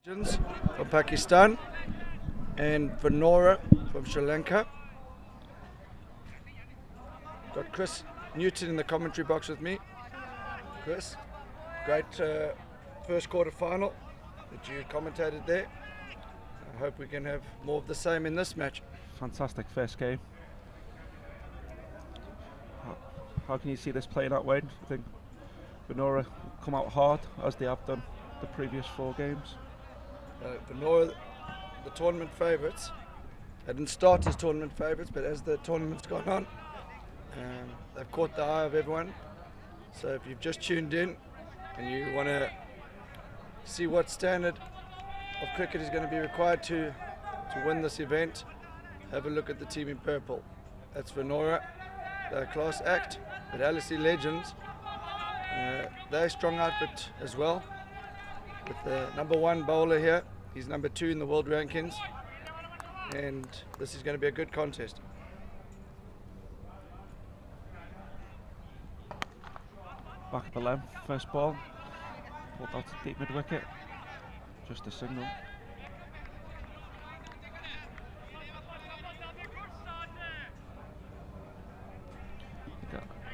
Legends from Pakistan and Venora from Sri Lanka. Got Chris Newton in the commentary box with me. Chris, great first quarter final that you commentated there. I hope we can have more of the same in this match. Fantastic first game. How can you see this playing out, Wayne? I think Venora come out hard as they have done the previous 4 games. Venora, the tournament favourites. They didn't start as tournament favourites, but as the tournament's gone on, they've caught the eye of everyone. So if you've just tuned in and you want to see what standard of cricket is going to be required to win this event, have a look at the team in purple. That's Venora, they're a class act, but LSE Legends, they're a strong outfit as well. With the #1 bowler here, he's #2 in the world rankings, and this is going to be a good contest. Back at the length, first ball, pulled out to deep mid wicket, just a signal.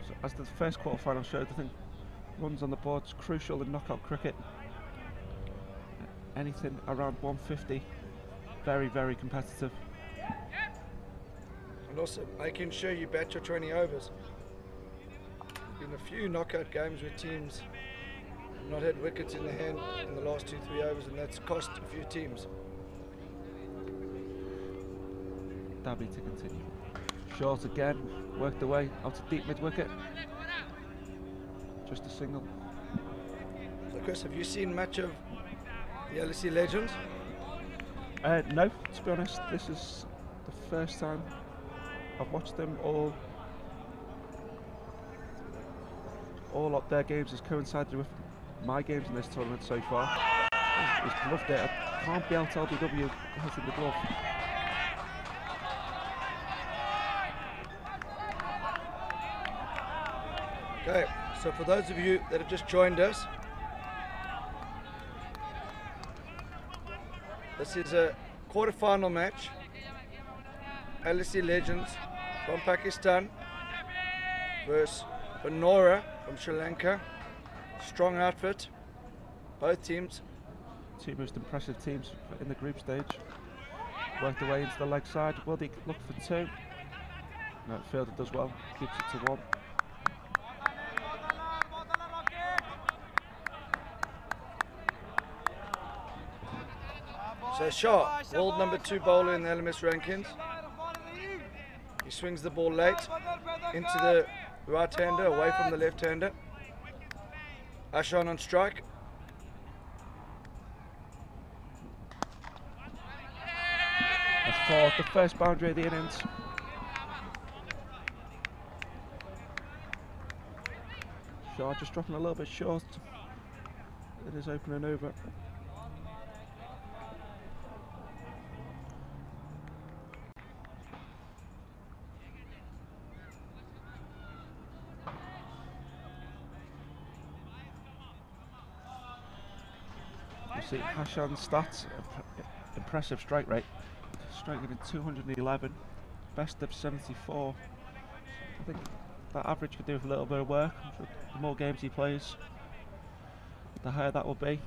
So as the first quarter final showed, I think runs on the board's crucial in knockout cricket. Anything around 150, very, very competitive. And also making sure you bat your 20 overs. There's been a few knockout games where teams have not had wickets in the hand in the last 2-3 overs, and that's cost a few teams. Dabby to continue. Short again, worked away out to deep mid wicket. Just a single. So Chris, have you seen much of the LSE Legends? No, to be honest, this is the first time I've watched them all. All of their games has coincided with my games in this tournament so far. He's loved it. I can't be out LBW hitting the glove. Okay, so for those of you that have just joined us, this is a quarter-final match. LSE Legends from Pakistan versus Venora from Sri Lanka. Strong outfit, both teams. 2 most impressive teams in the group stage. Worked away into the leg side. Will they look for 2? No, Fielder does well. Keeps it to 1. So Shah, world #2 bowler in the LMS rankings. He swings the ball late into the right-hander, away from the left-hander. Ashan on strike. That's for the first boundary of the innings. Shah just dropping a little bit short. It is opening over. You see Hashan's stats, impressive strike rate, striking in 211, best of 74. I think that average could do with a little bit of work. I'm sure the more games he plays, the higher that will be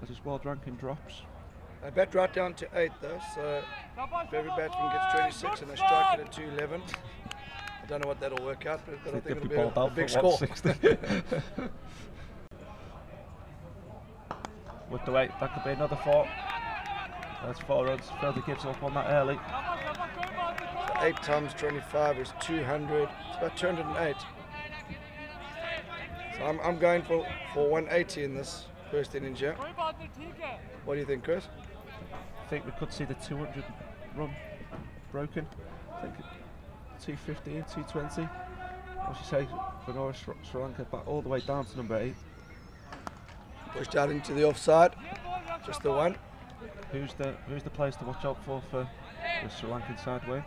as his world ranking drops. I bet right down to 8 though, so if every batsman gets 26 and they strike it at 211, I don't know what that'll work out, but I think it'll be a big score. With the weight, that could be another 4. That's 4 runs. Fielder gives up on that early. So 8 times 25 is 200. It's about 208. So I'm going for 180 in this first innings here. What do you think, Chris? I think we could see the 200 run broken. I think 215, 220. As you say, Venora Sri Lanka back all the way down to #8. Pushed out into the offside, just the one. Who's the players to watch out for the Sri Lankan side, Wayne?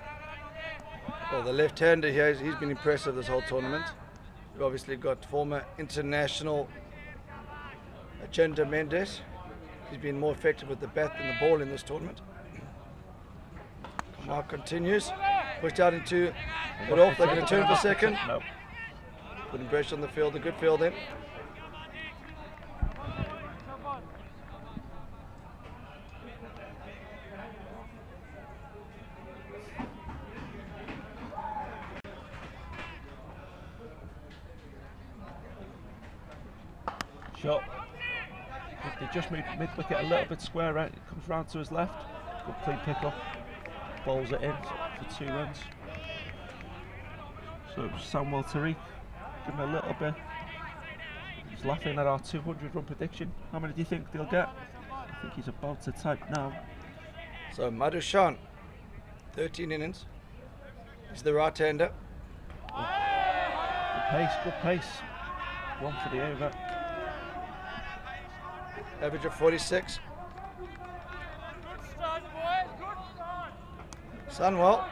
Well, the left-hander here, he's been impressive this whole tournament. We've obviously got former international Agenda Mendes He's been more effective with the bat than the ball in this tournament. Mark continues. Pushed out into it off. They're going to turn for second. No. Putting pressure on the field. A good field in. Shot. They just moved mid-wicket a little bit square right. It comes round to his left. Good clean pick-up. Bowls it in for 2 runs. So Samuel Tariq, give him a little bit. He's laughing at our 200 run prediction. How many do you think they'll get? I think he's about to type now. So Madhushan, 13 innings. He's the right-hander. Good pace. 1 for the over. Average of 46. Sunwell,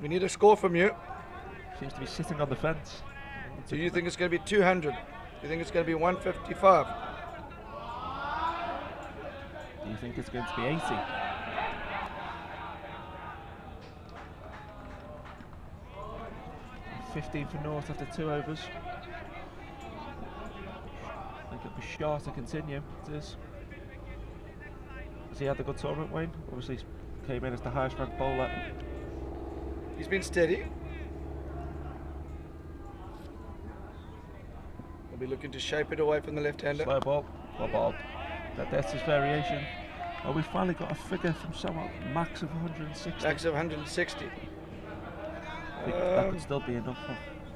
we need a score from you. Seems to be sitting on the fence. Do you think it's going to be 200? Do you think it's going to be 155? Do you think it's going to be 80? $15 for North after 2 overs. I think it'll be short to continue. It is. Has he had a good tournament, Wayne? Obviously came in as the highest ranked bowler. He's been steady. We'll be looking to shape it away from the left-hander. Slow ball, well balled. That's his variation. Oh, we finally got a figure from someone. Max of 160. Max of 160. I think that could still be enough.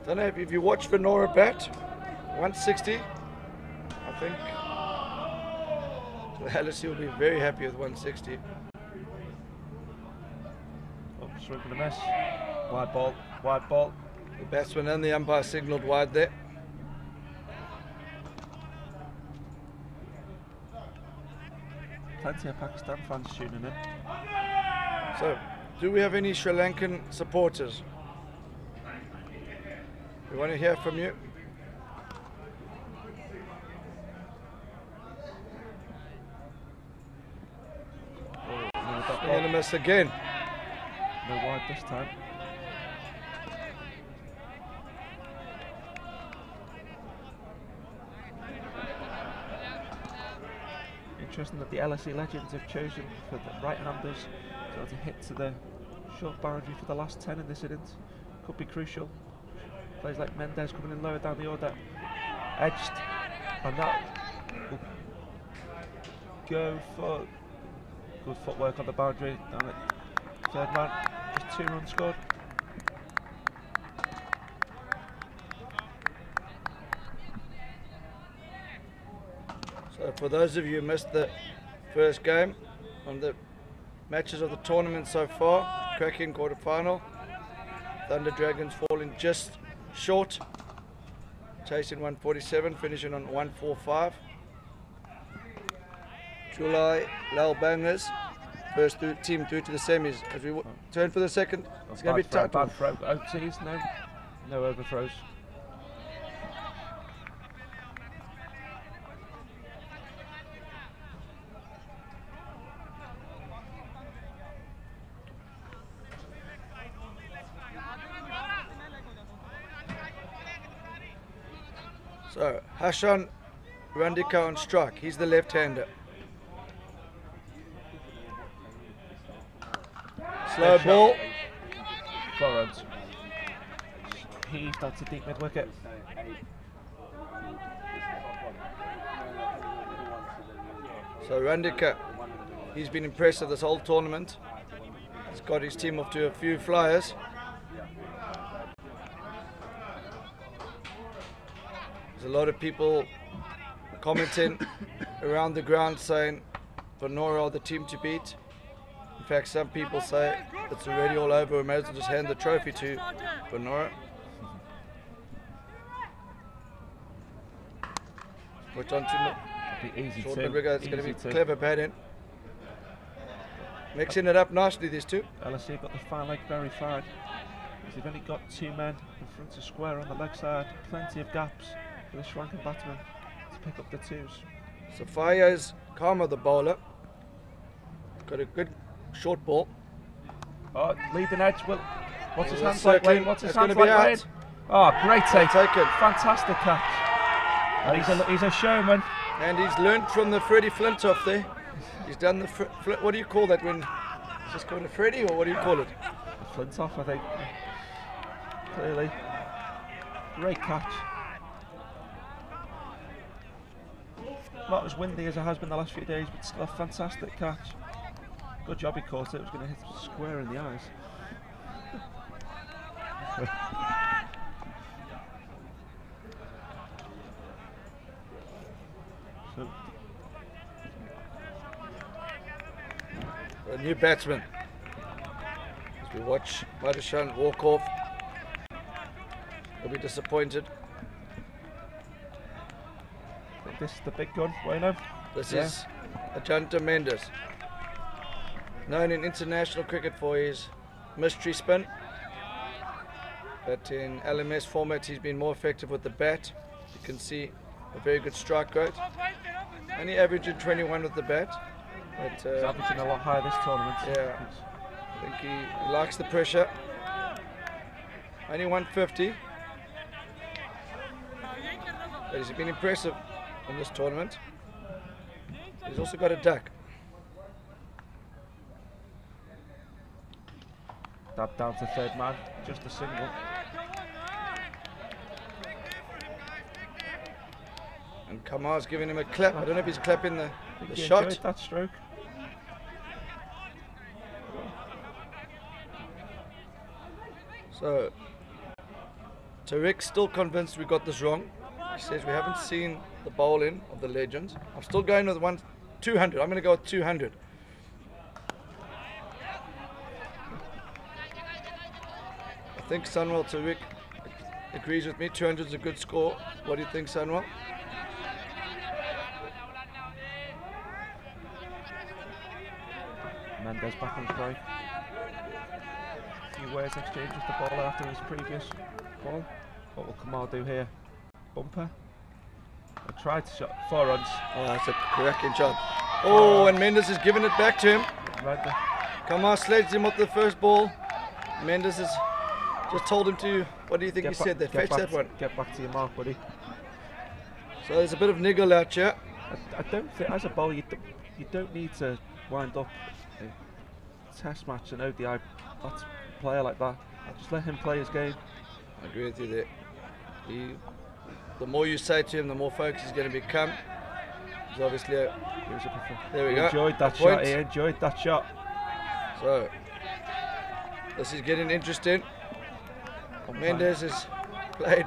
Don't know if you watch Venora bat. 160. I think LSE will be very happy with 160. Oh, swing for the miss. Wide ball, wide ball. The batsman and the umpire signalled wide there. Plenty of Pakistan fans tuning in. So, do we have any Sri Lankan supporters? We want to hear from you. Going to miss again. No wide this time. Interesting that the LSE Legends have chosen for the right-handers to hit to the short boundary for the last 10 in this innings. Could be crucial. Players like Mendez coming in lower down the order. Edged. And that will go for good footwork on the boundary. Down at third man. Just 2 runs scored. So for those of you who missed the first game, on the matches of the tournament so far, cracking quarter-final, Thunder Dragons falling just short, chasing 147, finishing on 145. July Lal Bangers, first team through to the semis. As we turn for the second, it's going to be tight. Bad throw. OTs, no overthrows. So, Hashan Randika on strike. He's the left-hander. Slow ball. Florence. He starts to deep mid-wicket. So Randika, he's been impressive this whole tournament. He's got his team off to a few flyers. There's a lot of people commenting around the ground saying Vanora are the team to beat. In fact, some people say it's already all over. We may as well just hand the trophy to Venora. Put on to easy short too. mid-wicket. It's going to be clever batting. Mixing it up nicely, these two. LSE got the fine leg very fine. They've only got 2 men in front of square on the leg side. Plenty of gaps for the Sri Lankan batsman to pick up the 2s. So Faya's Karma, the bowler, got a good short ball. Oh, leading edge. Well, what's his hands circling. like, Wayne? What's his It's hands gonna be like, out. Wayne? Oh, great take. Taken. Fantastic catch. And he's a showman. And he's learned from the Freddie Flintoff there. He's done the what do you call that when it's just called a Freddie, or what do you call it? Flintoff, I think. Clearly. Great catch. Not as windy as it has been the last few days, but still a fantastic catch. Good job he caught it. It was going to hit him square in the eyes. So, a new batsman. As we watch Madhushan walk off, he'll be disappointed. I think this is the big gun, Wayno. This is Ajanta Mendes, known in international cricket for his mystery spin, but in LMS format he's been more effective with the bat. You can see a very good strike rate, only averaging 21 with the bat, but He's averaging a lot higher this tournament. yeah, I think he likes the pressure. Only 150, but he's been impressive in this tournament. He's also got a duck. Dab down to third man, just a single. And Kamar's giving him a clap. I don't know if he's clapping the He shot. enjoyed that stroke. So Tariq's still convinced we got this wrong. He says we haven't seen the bowl-in of the Legends. I'm still going with 200. I'm going to go with 200. I think Sunwell Tariq agrees with me. 200 is a good score. What do you think, Sunwell? Mendes back on strike. A few words exchanged with the bowler after his previous ball. What will Kamal do here? Bumper. I tried to shot 4 runs. Oh, that's a cracking job. Oh, and Mendes has given it back to him. Right there. Kamar sledged him off the first ball. Mendes has just told him to, what do you think he said there? Fetch that one. Get back to your mark, buddy. So there's a bit of niggle out here. I don't think, as a bowler, you don't need to wind up a test match and ODI player like that. Just let him play his game. I agree with you there. The more you say to him, the more focused he's going to become. He's obviously there we He go. enjoyed that shot. He enjoyed that shot. So this is getting interesting. Mendes has played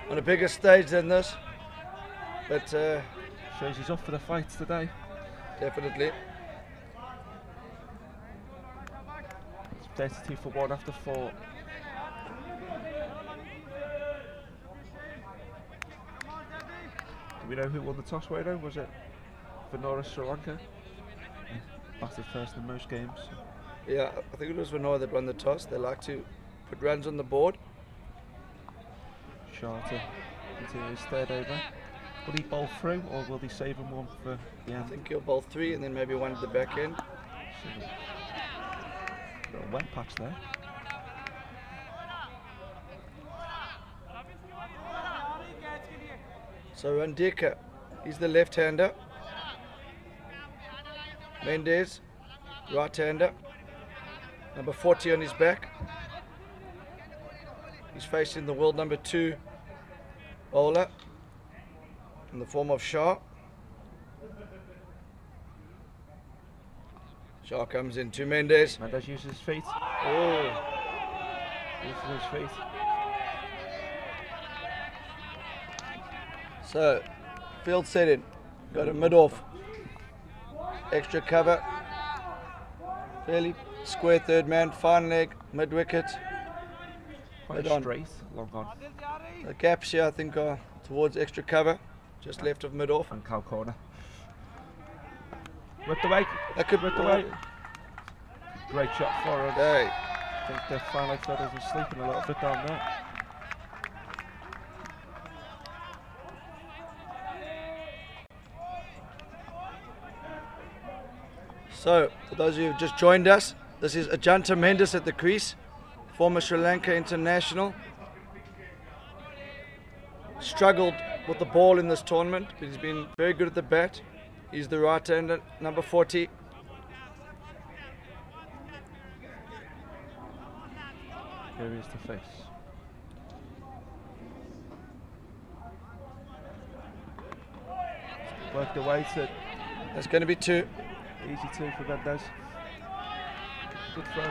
on a bigger stage than this, but shows he's up for the fight today. definitely. It's 32 for 1 after 4. Do we know who won the toss, Wayno? Was it Venora Sri Lanka? Batted first in most games. Yeah, I think it was Vanora that won the toss. They like to put runs on the board. Shah to continue his third over. Will he bowl through, or will he save him one for the end? I think he'll bowl 3 and then maybe 1 at the back end. Got a wet patch there. So Randika, he's the left-hander. Mendes, right-hander. Number 40 on his back. He's facing the world number 2 bowler in the form of Shah. Shah comes in to Mendes. Mendes uses his feet. Oh, Uses his feet. so field setting. Got a mid-off. Extra cover. Fairly square third man, fine leg, mid-wicket. Quite on. straight, long on. The gaps here I think are towards extra cover, just left of mid-off. And cow corner. Whipped away. That could Whipped away. Great shot forward. Hey, I think the fine leg feathers are sleeping a little bit down there. So, for those of you who've just joined us, this is Ajanta Mendes at the crease, former Sri Lanka international. Struggled with the ball in this tournament, but he's been very good at the bat. He's the right-hander, number 40. Here is the face. Worked away to. That's going to be 2. Easy 2 for Mendes. Good throw.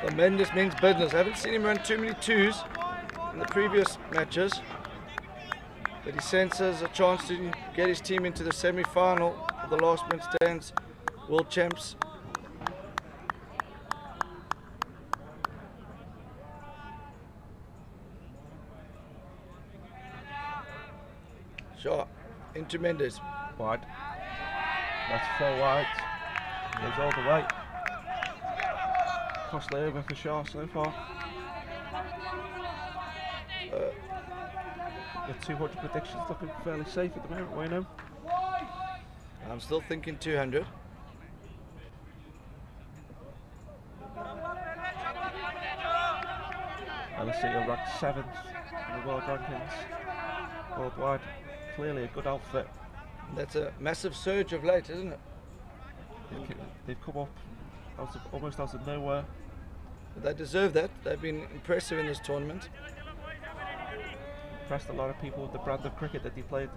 So Mendes means business. I haven't seen him run too many 2s in the previous matches, but he senses a chance to get his team into the semi-final of the last man stands World Champs. Sure, into Mendes. Wide. That's 4 wide. Goes all the way. Costly over for Shaw so far. The 200 predictions looking fairly safe at the moment, Wayno. I'm still thinking 200. LSE are ranked 7th in the world rankings worldwide. Clearly a good outfit. That's a massive surge of late, isn't it? They've come up almost out of nowhere. But they deserve that. They've been impressive in this tournament. Impressed a lot of people with the brand of cricket that they played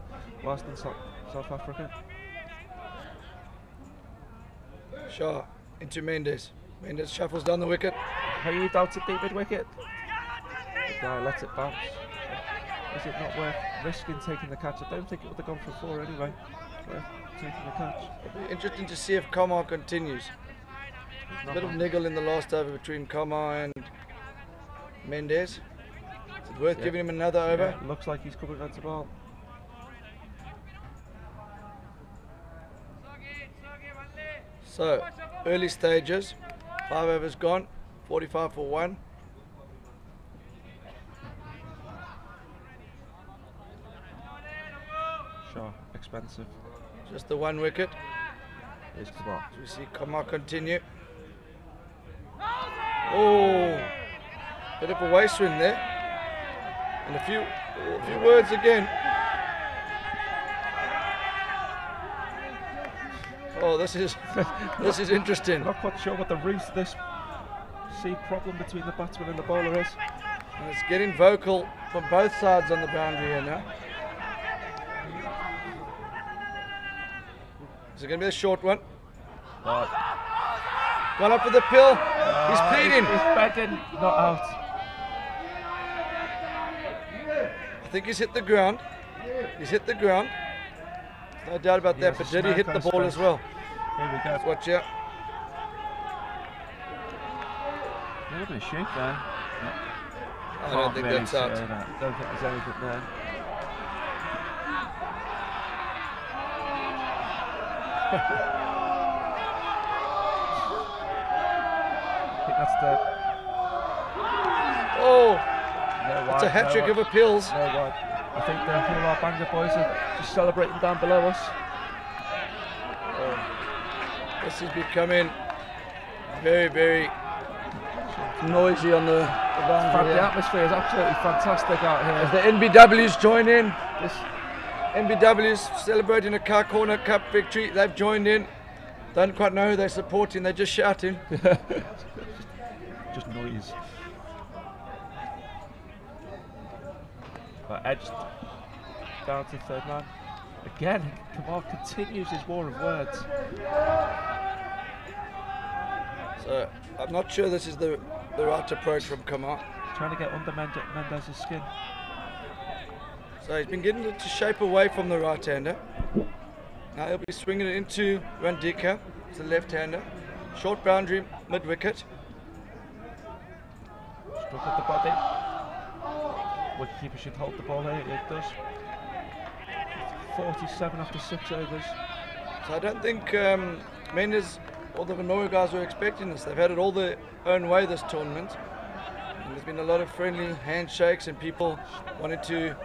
whilst in South Africa. Shaw into Mendes. Mendes shuffles down the wicket. Heaved out to deep mid wicket. The guy lets it bounce. Is it not worth risking taking the catch? I don't think it would have gone for 4 anyway. Worth taking the catch. It'll be interesting to see if Kamar continues. A bit of niggle in the last over between Kamar and Mendes. Is it worth giving him another over? Yeah, looks like he's coming on to ball. So, early stages. 5 overs gone. 45 for 1. Sure, expensive. Just the 1 wicket. Here's Kamar. So we see Kamar continue. Oh, bit of a waste swing there. And a few words again. Oh, this is interesting. I'm not quite sure what the root of this problem between the batsman and the bowler is. And it's getting vocal from both sides on the boundary here now. Is it going to be a short one? Gone up for the pill. He's pleading. He's begging, not out. I think he's hit the ground. He's hit the ground. No doubt about that, but did he hit the ball as well? Here we go. Let's watch out. A little bit of shape there. I don't think that's out. I don't think there's anything there. I think that's the. Oh, No it's a wide, hat trick no of appeals. No wide. I think the Hula Banga boys are just celebrating down below us. This is becoming very, very noisy on the boundary. The atmosphere is absolutely fantastic out here. As the NBWs join in, this NBWs celebrating a Car Corner Cup victory. They've joined in. Don't quite know who they're supporting. They're just shouting. Just noise. But edged down to third man. Again, Kamar continues his war of words. So I'm not sure this is the right approach from Kamar. Trying to get under Mendes' skin. So he's been getting it to shape away from the right-hander. Now he'll be swinging it into Randika, it's the left-hander. Short boundary, mid-wicket. Struck at the body. Wicketkeeper should hold the ball here, it does. 47 after 6 overs. So I don't think Mendes or the Venora guys were expecting this. They've had it all their own way this tournament. And there's been a lot of friendly handshakes and people wanted to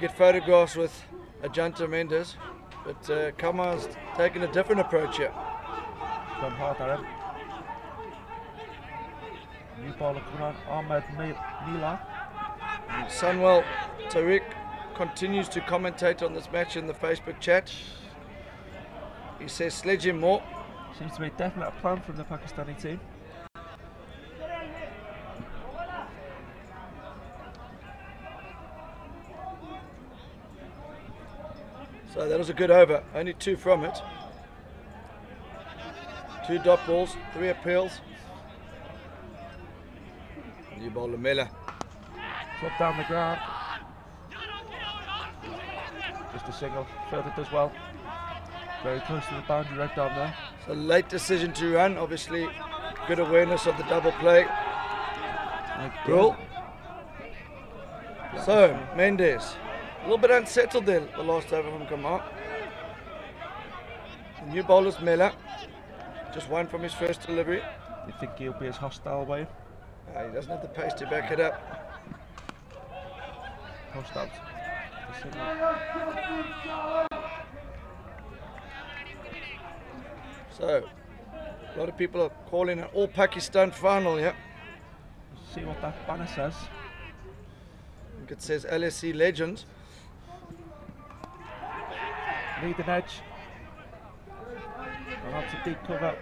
get photographs with Ajanta Mendes. But Kamar's taken a different approach here. gone hard at him. New bowler coming on, Ahmed Mila. Sunwell Tariq continues to commentate on this match in the Facebook chat. He says sledge him more. Seems to be a definite plan from the Pakistani team. So that was a good over, only 2 from it. 2 dot balls, 3 appeals. New bowler Miller. Flop down the ground. Just a single, felt it does well. Very close to the boundary right down there. So late decision to run, obviously good awareness of the double play. Rule. So Mendes, a little bit unsettled there the last over from Kamar. The new bowler's Miller, just 1 from his first delivery. You think he'll be as hostile way? He doesn't have the pace to back it up. Post out. So, a lot of people are calling an all-Pakistan final here. See what that banner says. I think it says LSE Legends. Lead an edge. And out to deep cover.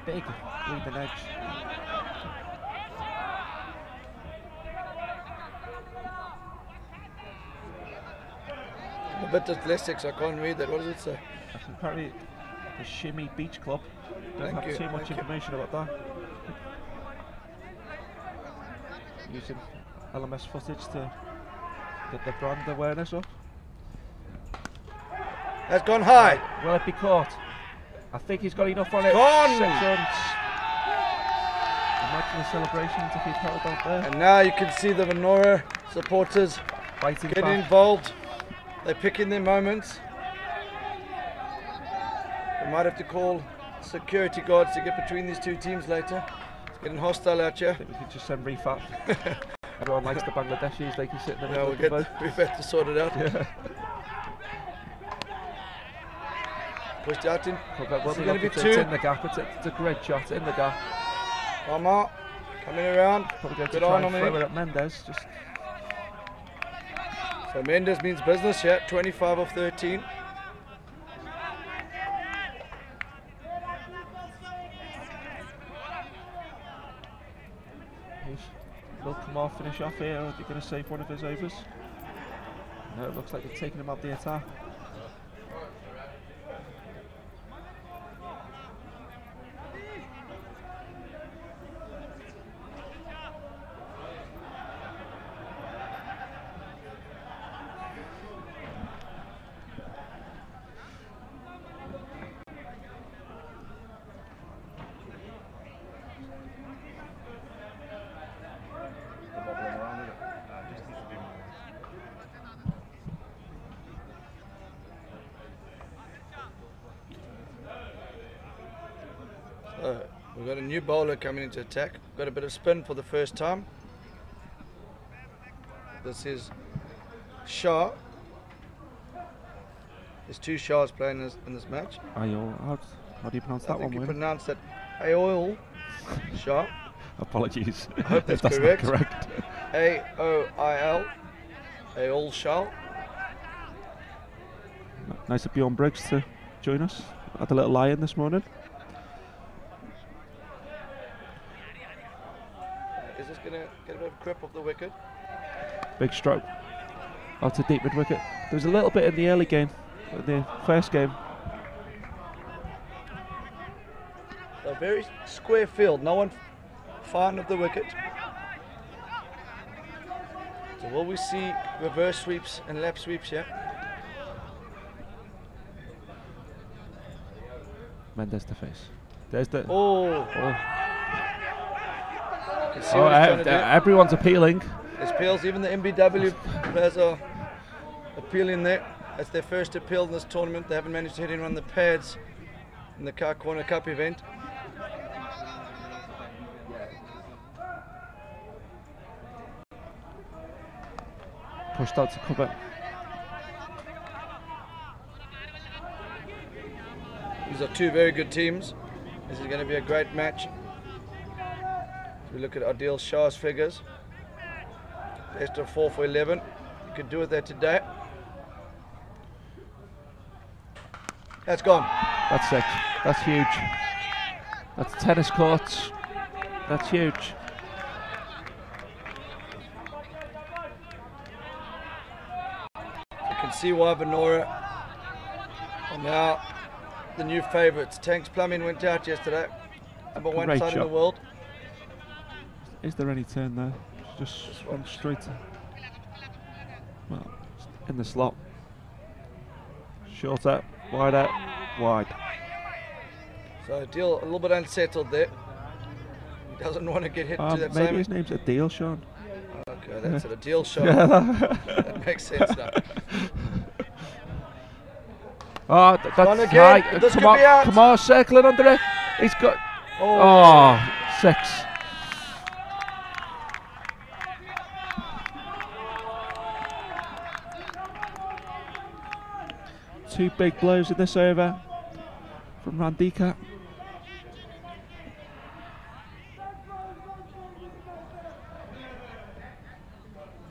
Big lead an edge. I'm a bit dyslexic, so I can't read that. What does it say? That's apparently the Shimmy Beach Club. Don't Thank have you, too much thank you. information about that. Using LMS footage to get the brand awareness up. That's gone high. Will it be caught? I think he's got enough on it. Gone! 6 runs. Imagine the celebrations if he'd held out there. And now you can see the Venora supporters Fighting getting back. involved. They're picking their moments. We might have to call security guards to get between these 2 teams later. It's getting hostile out I here. think we could just send refat. Everyone likes the Bangladeshis, they can sit in the Yeah, middle of the boat. we've had to sort it out. Yeah. Pushed out in. Well, going to be it's 2. in the gap. It's a great shot in the gap. Omar coming around. Probably going to Good try on and him. throw it at Mendes. Just So Mendes means business here. 25 of 13. will Kamar finish off here, or are they going to save one of his overs? No, it looks like they're taking him out the attack. We've got a new bowler coming into attack. Got a bit of spin for the first time. This is Shah. There's 2 Shahs playing in this match. Ayol, how do you pronounce that I think one? you pronounce that Ayol Shah. Apologies. I hope that's That's correct. not correct. A-O-I-L. Ayol Shah. Nice of Bjorn Briggs to join us. Had a little lie-in this morning. Is this going to get a bit of grip off the wicket? Big stroke. Out to deep mid wicket. There was a little bit in the early game, the first game. A very square field. No one far of the wicket. So will we see reverse sweeps and lap sweeps here? Mendes to face. There's the. Oh! Everyone's appealing. There's appeals, even the MBW players are appealing there. That's their first appeal in this tournament. They haven't managed to hit in on the pads in the Car Corner Cup event. Pushed out to cover. These are 2 very good teams. This is going to be a great match. If we look at Adil Shah's figures, best of 4 for 11. You could do with that today. That's gone. That's 6. That's huge. That's tennis courts. That's huge. You can see why Venora are now the new favourites. Tank's Plumbing went out yesterday. Number 1 Great side in shot. the world. Is there any turn there? Just run straight. Well, in the slot. Short out, wide out, wide. So Adil a little bit unsettled there. He doesn't want to get hit to that Maybe same. his name's Adil, Sean. Okay, that's a Adil shot. That makes sense now. Oh, Gone that's again. high. This Come could be out. on, come on, circling under it. He's got. Oh. Oh, 6. Two big blows in this over from Randika.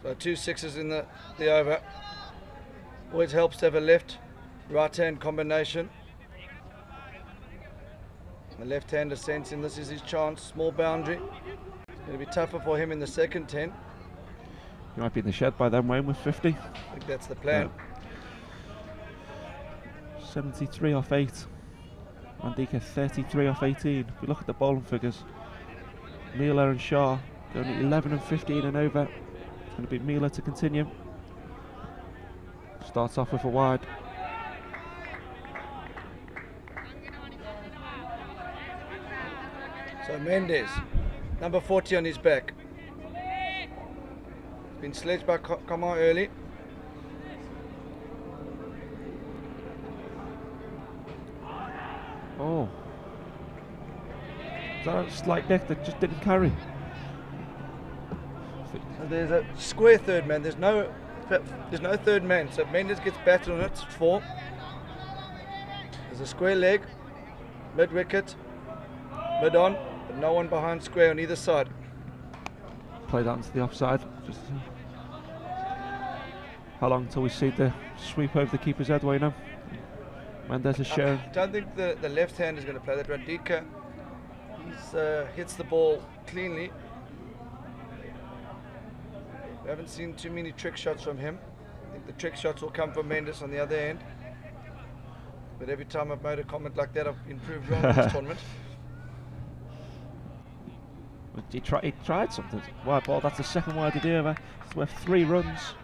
So 2 6s in the over. Always helps to have a left, right hand combination. The left hander sensing this is his chance. Small boundary. It's going to be tougher for him in the second 10. You might be in the shed by then, Wayne, with 50. I think that's the plan. Yeah. 73 off 8. Randika 33 off 18. If we look at the bowling figures, Mila and Shah going at 11 and 15 and over. It's going to be Mila to continue. Starts off with a wide. So Mendes, number 40 on his back. Been sledged by Kama early. Oh. Is that a slight neck that just didn't carry? So there's a square third man. There's no third man. So Mendes gets batted on it. It's 4. There's a square leg, mid wicket, mid on, but no one behind square on either side. Play that into the offside. Just how long till we see the sweep over the keeper's head, Wayne? Mendes is shown. I don't think the left hand is going to play that. Randika, he's hits the ball cleanly. We haven't seen too many trick shots from him. I think the trick shots will come from Mendes on the other end. But every time I've made a comment like that, I've improved wrong in this tournament. He tried something. Wide ball, that's the second wide of the over. It's worth 3 runs.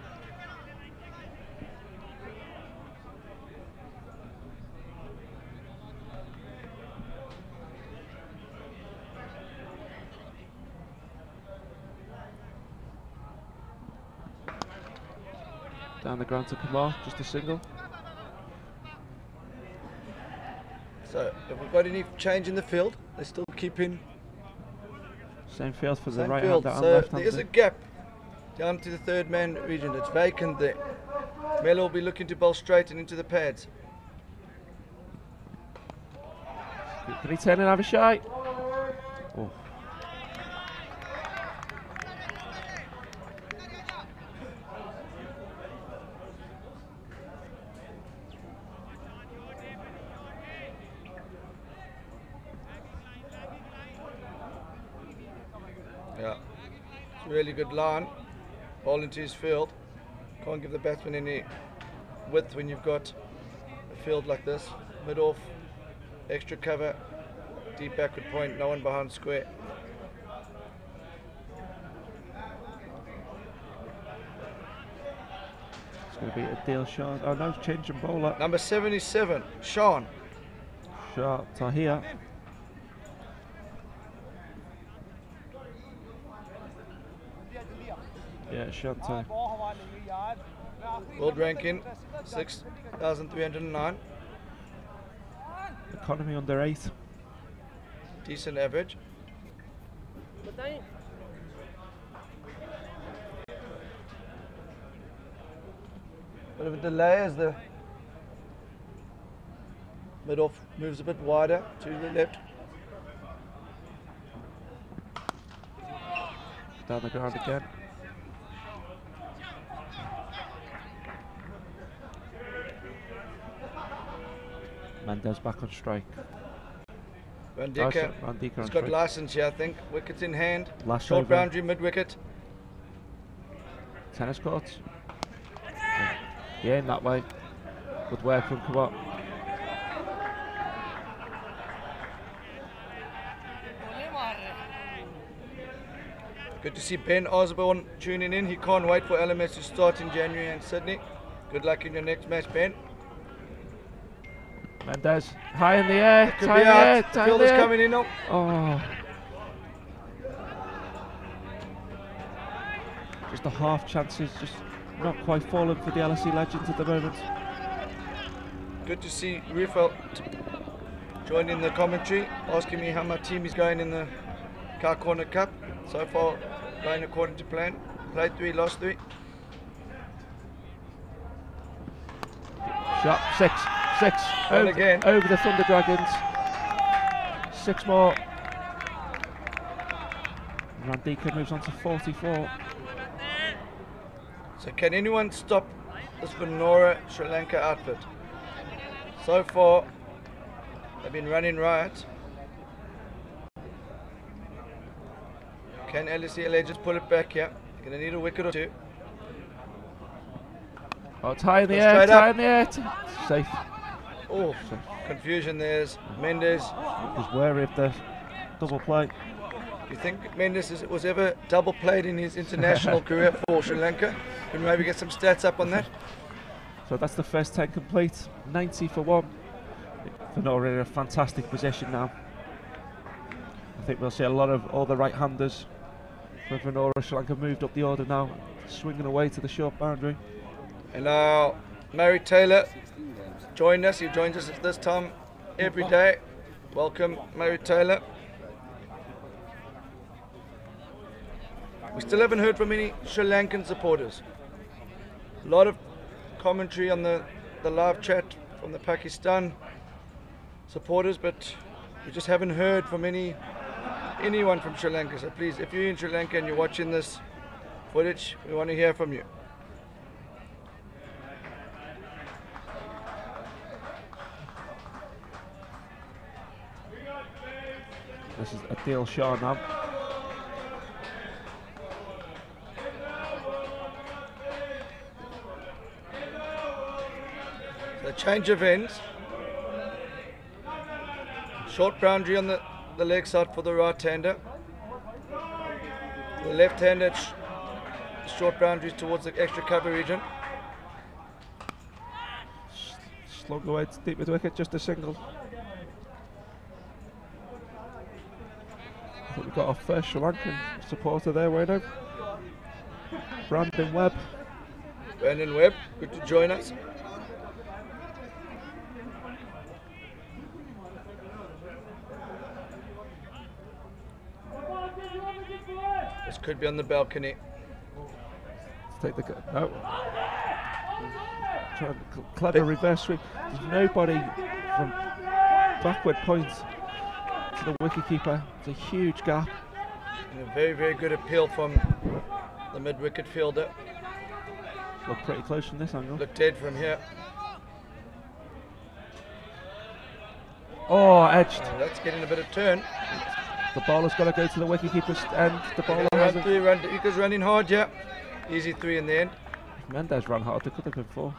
Down the ground to Kamar, just a single. So, have we got any change in the field? They're still keeping Same field for the same right field. hander and So left there is a hander. gap down to the third man region. It's vacant there. Melo will be looking to bowl straight and into the pads. Can he turn and have a shot? Oh. Yeah, it's a really good line. Ball into his field. Can't give the batsman any width when you've got a field like this. Mid off, extra cover, deep backward point, no one behind square. It's going to be a deal shot. Oh no, change and bowler. Number 77, Sean. Shot Tahir. Yeah, Shanta. World ranking 6,309. Economy under 8. Decent average. Bit of a delay as the mid off moves a bit wider to the left. down the ground again. Mendes back on strike. Van Dijk has got license here, I think. Wickets in hand. Last short over. boundary, mid wicket. Tennis courts. Yeah, in that way. Good work from Kabot. Good to see Ben Osborne tuning in. He can't wait for LMS to start in January in Sydney. Good luck in your next match, Ben. Mendes, high in the air, Could be out. The fielder's coming in now. Oh. Just the half chances, just not quite falling for the LSE Legends at the moment. Good to see Rufel joining the commentary, asking me how my team is going in the Car Corner Cup. So far, going according to plan. Played 3, lost 3. Shot, 6 over the Thunder Dragons. 6 more. Randika moves on to 44. So can anyone stop this Venora Sri Lanka outfit? So far, they've been running riot. Can LSE Legends pull it back here? They're going to need a wicket or 2. Oh, it's high in the air, high in the air. Safe. Oh, confusion there's Mendes. Was wary of the double play. Do you think Mendes was ever double played in his international career for Sri Lanka? Can we maybe get some stats up on that? So that's the first 10 complete. 90 for 1. Venora in a fantastic position now. I think we'll see a lot of all the right-handers. With Venora Sri Lanka moved up the order now, swinging away to the short boundary. And now Mary Taylor joined us. He joins us at this time every day. Welcome, Mary Taylor. We still haven't heard from any Sri Lankan supporters. A lot of commentary on the live chat from the Pakistan supporters, but we just haven't heard from anyone from Sri Lanka. So please, if you're in Sri Lanka and you're watching this footage, we want to hear from you. This is Adil Shah now. So change of ends. Short boundary on the leg side for the right-hander. The left-hander, short boundaries towards the extra cover region. Slug away deep with the wicket, just a single. I think we've got our first Sri Lankan supporter there, Wayno. Brandon Webb. Brandon Webb, good to join us. This could be on the balcony. Let's take the no. Trying clever reverse sweep. There's nobody from backward point to the wicketkeeper. It's a huge gap. And a very, very good appeal from the mid-wicket fielder. Look pretty close from this angle. Look dead from here. Oh, edged. Oh, that's getting a bit of turn. The bowler's got to go to the wicketkeeper's end. The bowler hasn't. Randika's running hard, yeah. Easy 3 in the end. If Mendes ran hard, there could have been 4.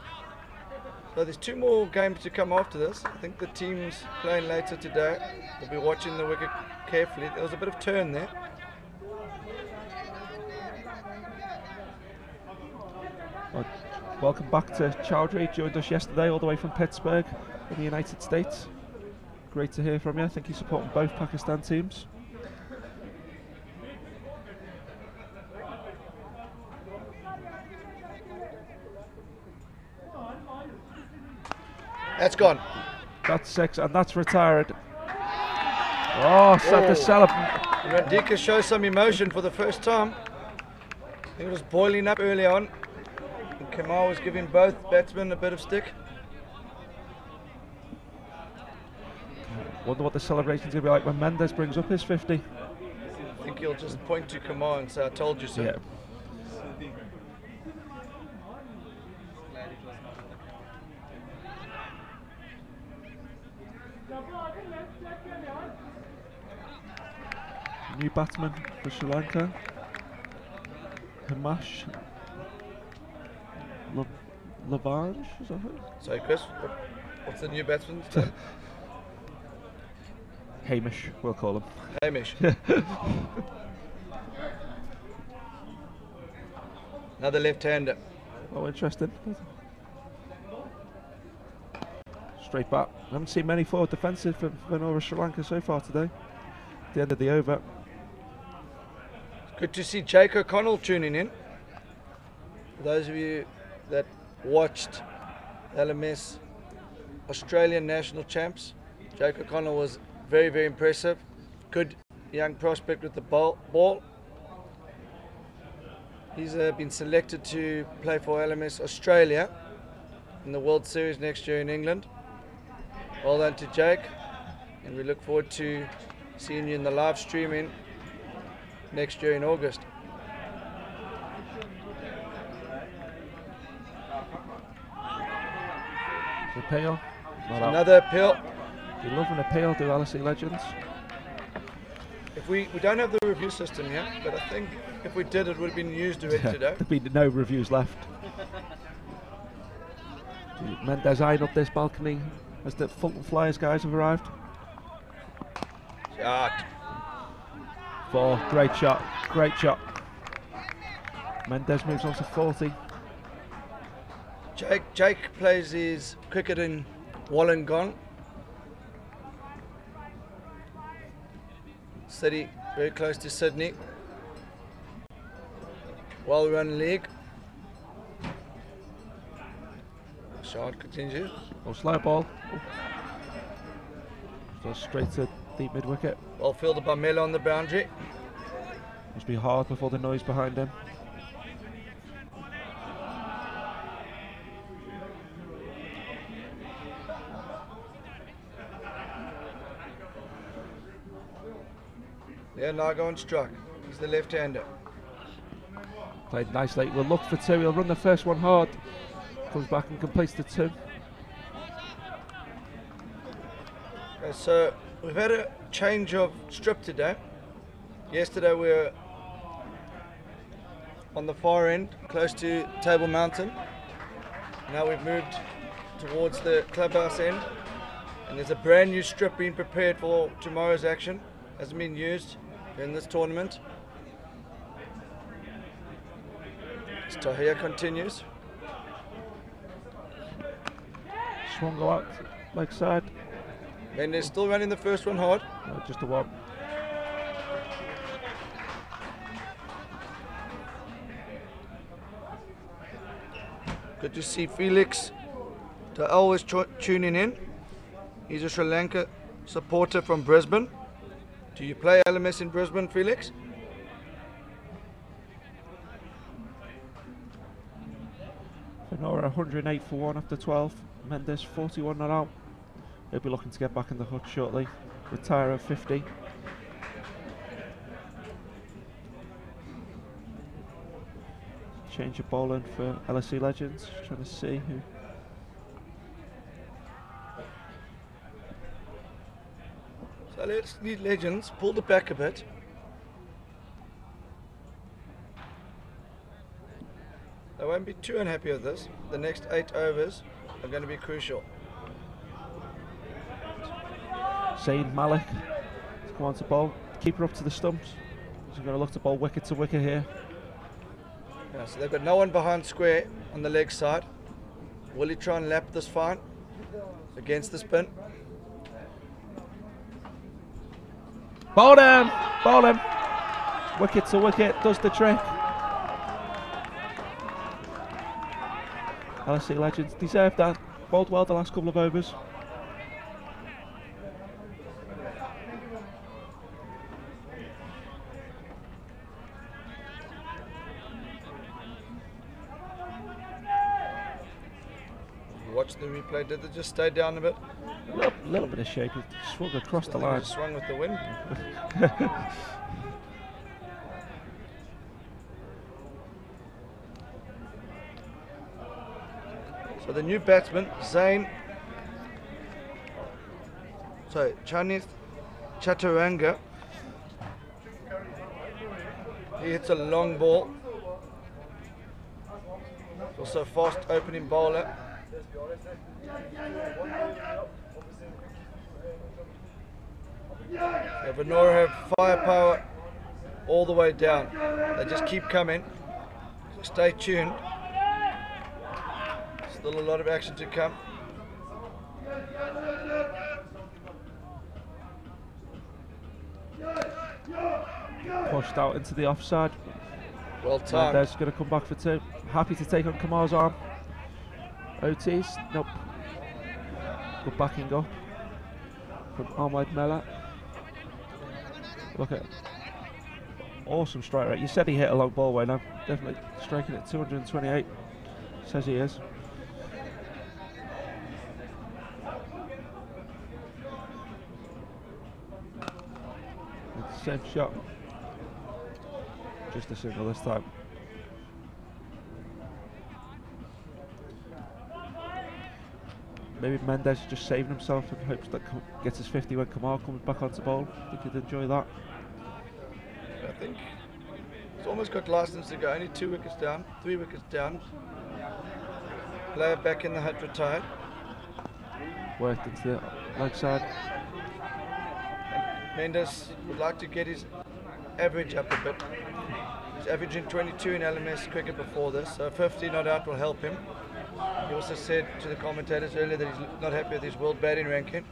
So there's 2 more games to come after this. I think the team's playing later today. We'll be watching the wicket carefully. There was a bit of turn there. Well, welcome back to Chowdhury. Joined us yesterday all the way from Pittsburgh in the United States. Great to hear from you. I think he's supporting both Pakistan teams. That's gone. That's 6 and that's retired. Oh, set the celebrate. Randika shows some emotion for the first time. I think it was boiling up early on. And Kamal was giving both batsmen a bit of stick. Wonder what the celebration's going to be like when Mendes brings up his 50. I think he'll just point to Kumar and say, I told you so. Yeah. New batsman for Sri Lanka, Himash Lavange, is that it? Sorry, Chris, what's the new batsman? Hamish, we'll call him. Hamish. Another left-hander. Oh, interesting. Straight back. I haven't seen many forward defensive for Venora Sri Lanka so far today. At the end of the over. Good to see Jake O'Connell tuning in. For those of you that watched LMS Australian National Champs, Jake O'Connell was very, very impressive. Good young prospect with the ball. He's been selected to play for LMS Australia in the World Series next year in England. Well done to Jake, and we look forward to seeing you in the live streaming next year in August. Appeal. Another appeal. You love an appeal, do LSE Legends. If we don't have the review system yet, but I think if we did, it would have been used already today. There'd be no reviews left. Mendes eyeing up this balcony as the Fulton Flyers guys have arrived. Shot. 4, great shot, great shot. Mendes moves on to 40. Jake plays his cricket in Wollongong. City, very close to Sydney. Well-run league. Shot continues. Oh, slow ball. Goes straight to deep mid-wicket. Well fielded by Melo on the boundary. Must be hard before the noise behind him. Yeah, Nargon struck. He's the left-hander. Played nicely. We'll look for 2. He'll run the first one hard. Comes back and completes the 2. Okay, so we've had a change of strip today. Yesterday we were on the far end, close to Table Mountain. Now we've moved towards the clubhouse end, and there's a brand new strip being prepared for tomorrow's action. Hasn't been used in this tournament. Tahir continues. Swung go out, leg side. And they're still running the first one hard. No, just a wob. Good to see Felix always tuning in. He's a Sri Lanka supporter from Brisbane. Do you play LMS in Brisbane, Felix? Venora 108 for 1 after 12. Mendes 41 not out. He'll be looking to get back in the hook shortly. Retire at 50. Change of bowling for LSE Legends. Trying to see who. So LSE Legends pulled it back a bit. They won't be too unhappy with this. The next 8 overs are going to be crucial. Zayn Malik to come on to bowl. Keeper up to the stumps. He's going to look to bowl wicket to wicket here. Yeah, so they've got no one behind square on the leg side. Will he try and lap this fine against the spin? Bowl him! Bowl him! Wicket to wicket, does the trick. LSE Legends deserved that. Bowled well the last couple of overs. Watch the replay. Did it just stay down a bit? A little bit of shape. It swung across the line. Swung with the wind. for the new batsman, Chanith Chaturanga. He hits a long ball. Also a fast opening bowler. Venora have firepower all the way down. They just keep coming. So stay tuned. Still a lot of action to come. Pushed out into the offside. Well timed. Mendes going to come back for two. Happy to take on Kamar's arm. Otis, nope. Good backing up from Ahmed Mela. Look at awesome strike rate. You said he hit a long ball way now. Definitely striking at 228. Says he is. Same shot. Just a single this time. Maybe Mendes is just saving himself and hopes that gets his 50 when Kamar comes back onto bowl. I think he'd enjoy that. I think he's almost got license to go. Only 2 wickets down, 3 wickets down. Player back in the hut retired. Worked into the leg side. Mendes would like to get his average up a bit. He's averaging 22 in LMS cricket before this, so 50 not out will help him. He also said to the commentators earlier that he's not happy with his world batting ranking.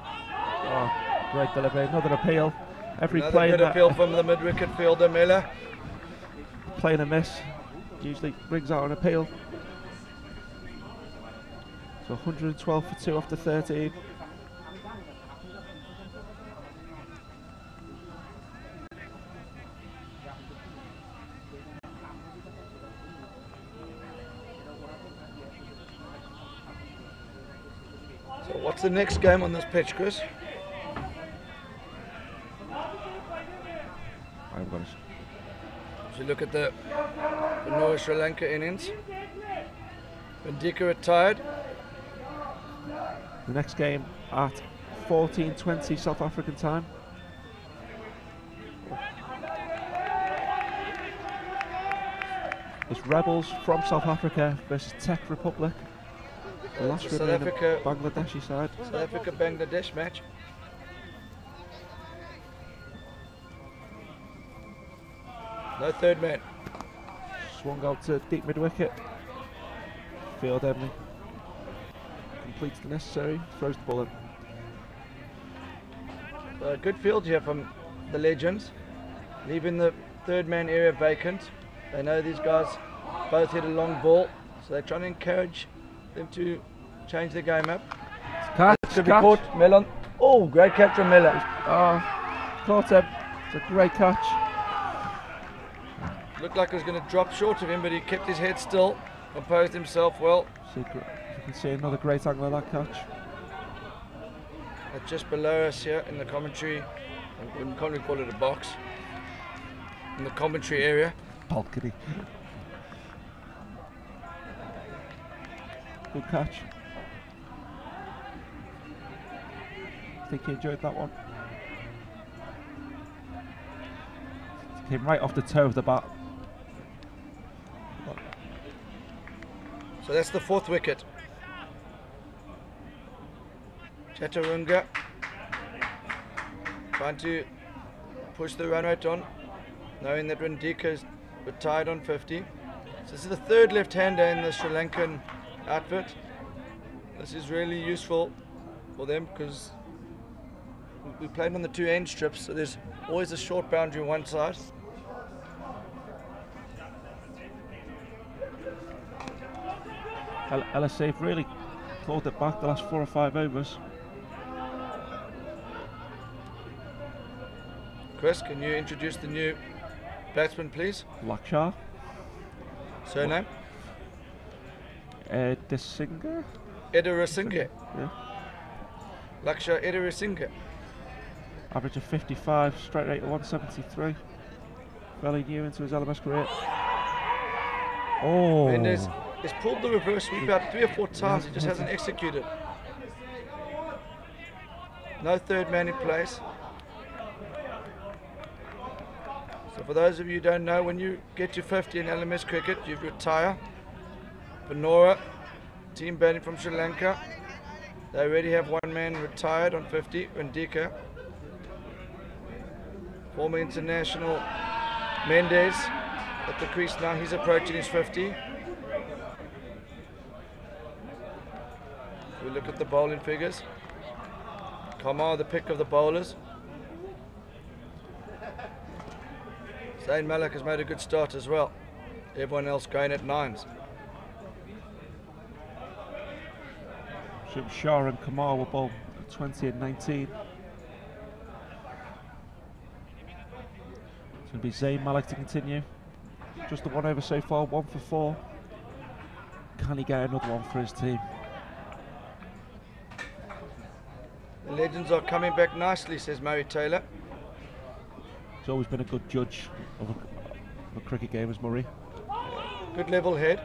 Oh, great delivery, another appeal. Another good appeal from the mid-wicket fielder, Miller. Playing a miss usually brings out an appeal. So 112 for 2 after 13. So what's the next game on this pitch, Chris? I've got it. If you look at the Venora Sri Lanka innings, Vandika retired. The next game at 14:20 South African time. It's Rebels from South Africa versus Czech Republic. The last South remaining Africa, Bangladeshi side. South Africa Bangladesh match. No third man. Swung out to deep mid wicket. Field Emily completes the necessary, throws the ball in. So good field here from the Legends, leaving the third man area vacant. They know these guys both hit a long ball, so they're trying to encourage them to change their game up. Catch, Could be caught. Melon. Oh, great catch from Miller. Caught him. It's a great catch. Looked like he was going to drop short of him, but he kept his head still, composed himself well. You can see another great angle of that catch. Just below us here in the commentary, we can't really call it a box, in the commentary area. Balcony. Good catch. I think he enjoyed that one. Came right off the toe of the bat. So that's the 4th wicket. Chaturanga trying to push the run rate on, knowing that Vandika's retired on 50. So this is the 3rd left-hander in the Sri Lankan outfit. This is really useful for them because we played on the 2 end strips, so there's always a short boundary on one side. LSE have really clawed it back the last 4 or 5 overs. Chris, can you introduce the new batsman, please? Lakshar. Surname? Edisinga? Edirasinga. Yeah. Lakshar Edirasinga. Average of 55, strike rate of 173. fairly new into his LMS career. Oh! Mendes has pulled the reverse sweep out 3 or 4 times, he just hasn't executed. No third man in place. So for those of you who don't know, when you get to 50 in LMS cricket, you retire. Venora, team batting from Sri Lanka, they already have one man retired on 50, Vandika. Former international Mendes at the crease now, he's approaching his 50. We look at the bowling figures. Kamar, the pick of the bowlers. Zayn Malik has made a good start as well. Everyone else going at 9s. Shah and Kamar will bowl at 20 and 19. It's going to be Zayn Malik to continue. Just the 1 over so far, 1 for 4. Can he get another one for his team? The Legends are coming back nicely, says Murray Taylor. He's always been a good judge of a cricket game, as Murray. Good level head.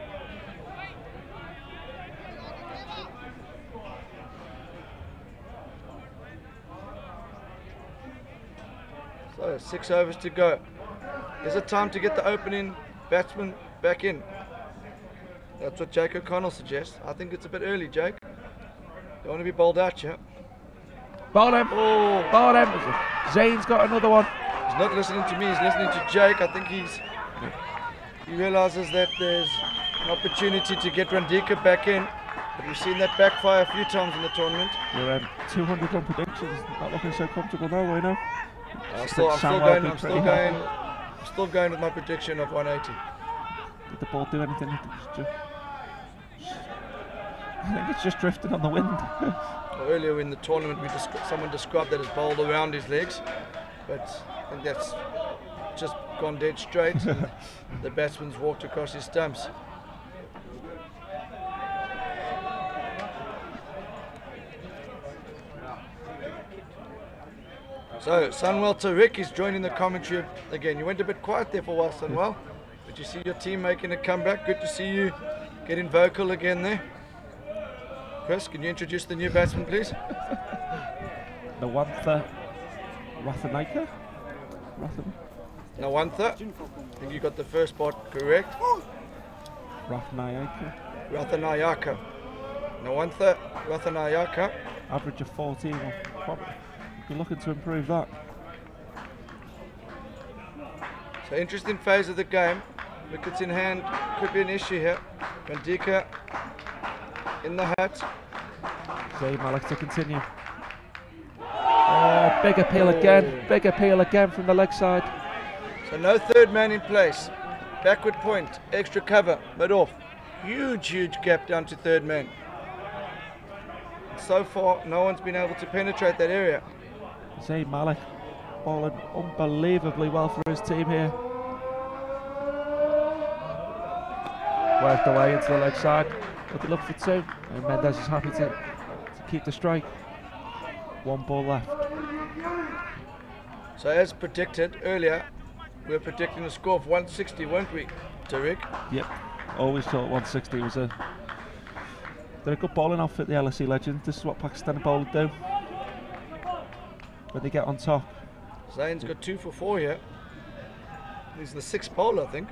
So 6 overs to go. Is it time to get the opening batsman back in? That's what Jake O'Connell suggests. I think it's a bit early, Jake. Don't want to be bowled out, yeah? Bowl him! Oh. Bowl him! Zayn's got another one. He's not listening to me, he's listening to Jake. I think he realises that there's an opportunity to get Randika back in. But we've seen that backfire a few times in the tournament. Your 200 run predictions not looking so comfortable now, I know. I'm still going with my prediction of 180. Did the ball do anything? I think it's just drifting on the wind. Earlier in the tournament, someone described that as bowled around his legs, but I think that's just gone dead straight. And the batsman's walked across his stumps. So Sunwell Tariq is joining the commentary again. You went a bit quiet there for a while, Sunwell, but you see your team making a comeback. Good to see you getting vocal again there. Chris, can you introduce the new batsman, please? Nawantha Rathanayake? Nawantha. I think you got the first part correct. Rathanayake. Nawantha Rathanayake. Average of 14. We'll probably be looking to improve that. So interesting phase of the game. Wickets in hand could be an issue here. Vandika in the hat. Zayn Malik to continue. Oh, big appeal again. Big appeal again from the leg side. So no third man in place. Backward point, extra cover, mid off. Huge gap down to third man. So far, no one's been able to penetrate that area. Zayn Malik bowling unbelievably well for his team here. Worked away into the leg side. Looking to look for 2. And Mendes is happy to keep the strike. 1 ball left. So as predicted earlier, we were predicting a score of 160, weren't we, Tariq? Yep. Always thought 160 was they're a good bowling outfit, the LSE Legends. This is what Pakistani bowlers do when they get on top. Zayn's got 2 for 4 here. He's the 6th bowler, I think.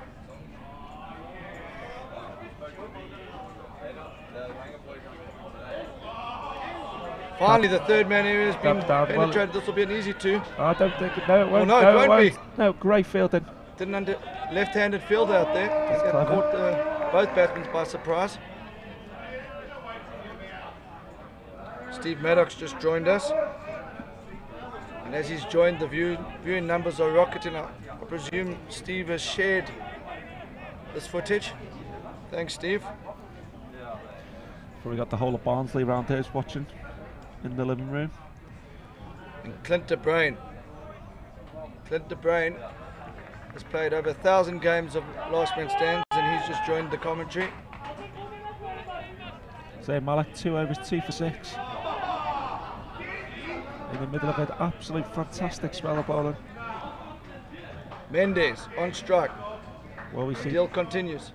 Finally, the third man area has been penetrated. Well, this will be an easy 2. I don't think it. No, it won't. Oh, no, it won't be. No, great fielding. Didn't left-handed field out there. He's caught both batsmen by surprise. Steve Maddox just joined us. And as he's joined, the viewing numbers are rocketing up. I presume Steve has shared this footage. Thanks, Steve. We got the whole of Barnsley around here watching in the living room. And Clint de Bruin. Clint de Bruin has played over 1,000 games of last man stands, and he's just joined the commentary. Zayn Malik, 2 overs, 2 for 6. In the middle of an absolute fantastic spell of bowling. Mendes on strike. Well, we see. Deal continues.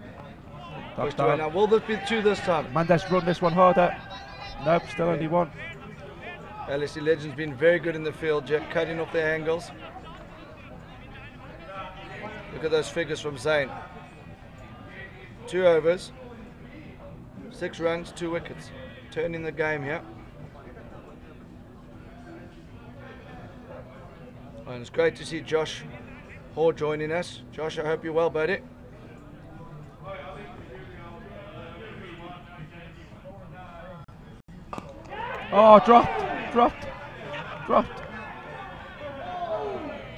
That's Pushed away now. Will this be two this time? Mendes run this one harder. Nope, still only one. LSE Legends been very good in the field, Jack, cutting off their angles. Look at those figures from Zane. 2 overs, 6 runs, 2 wickets. Turning the game here. And it's great to see Josh Hoare joining us. Josh, I hope you're well, buddy. Oh, dropped. That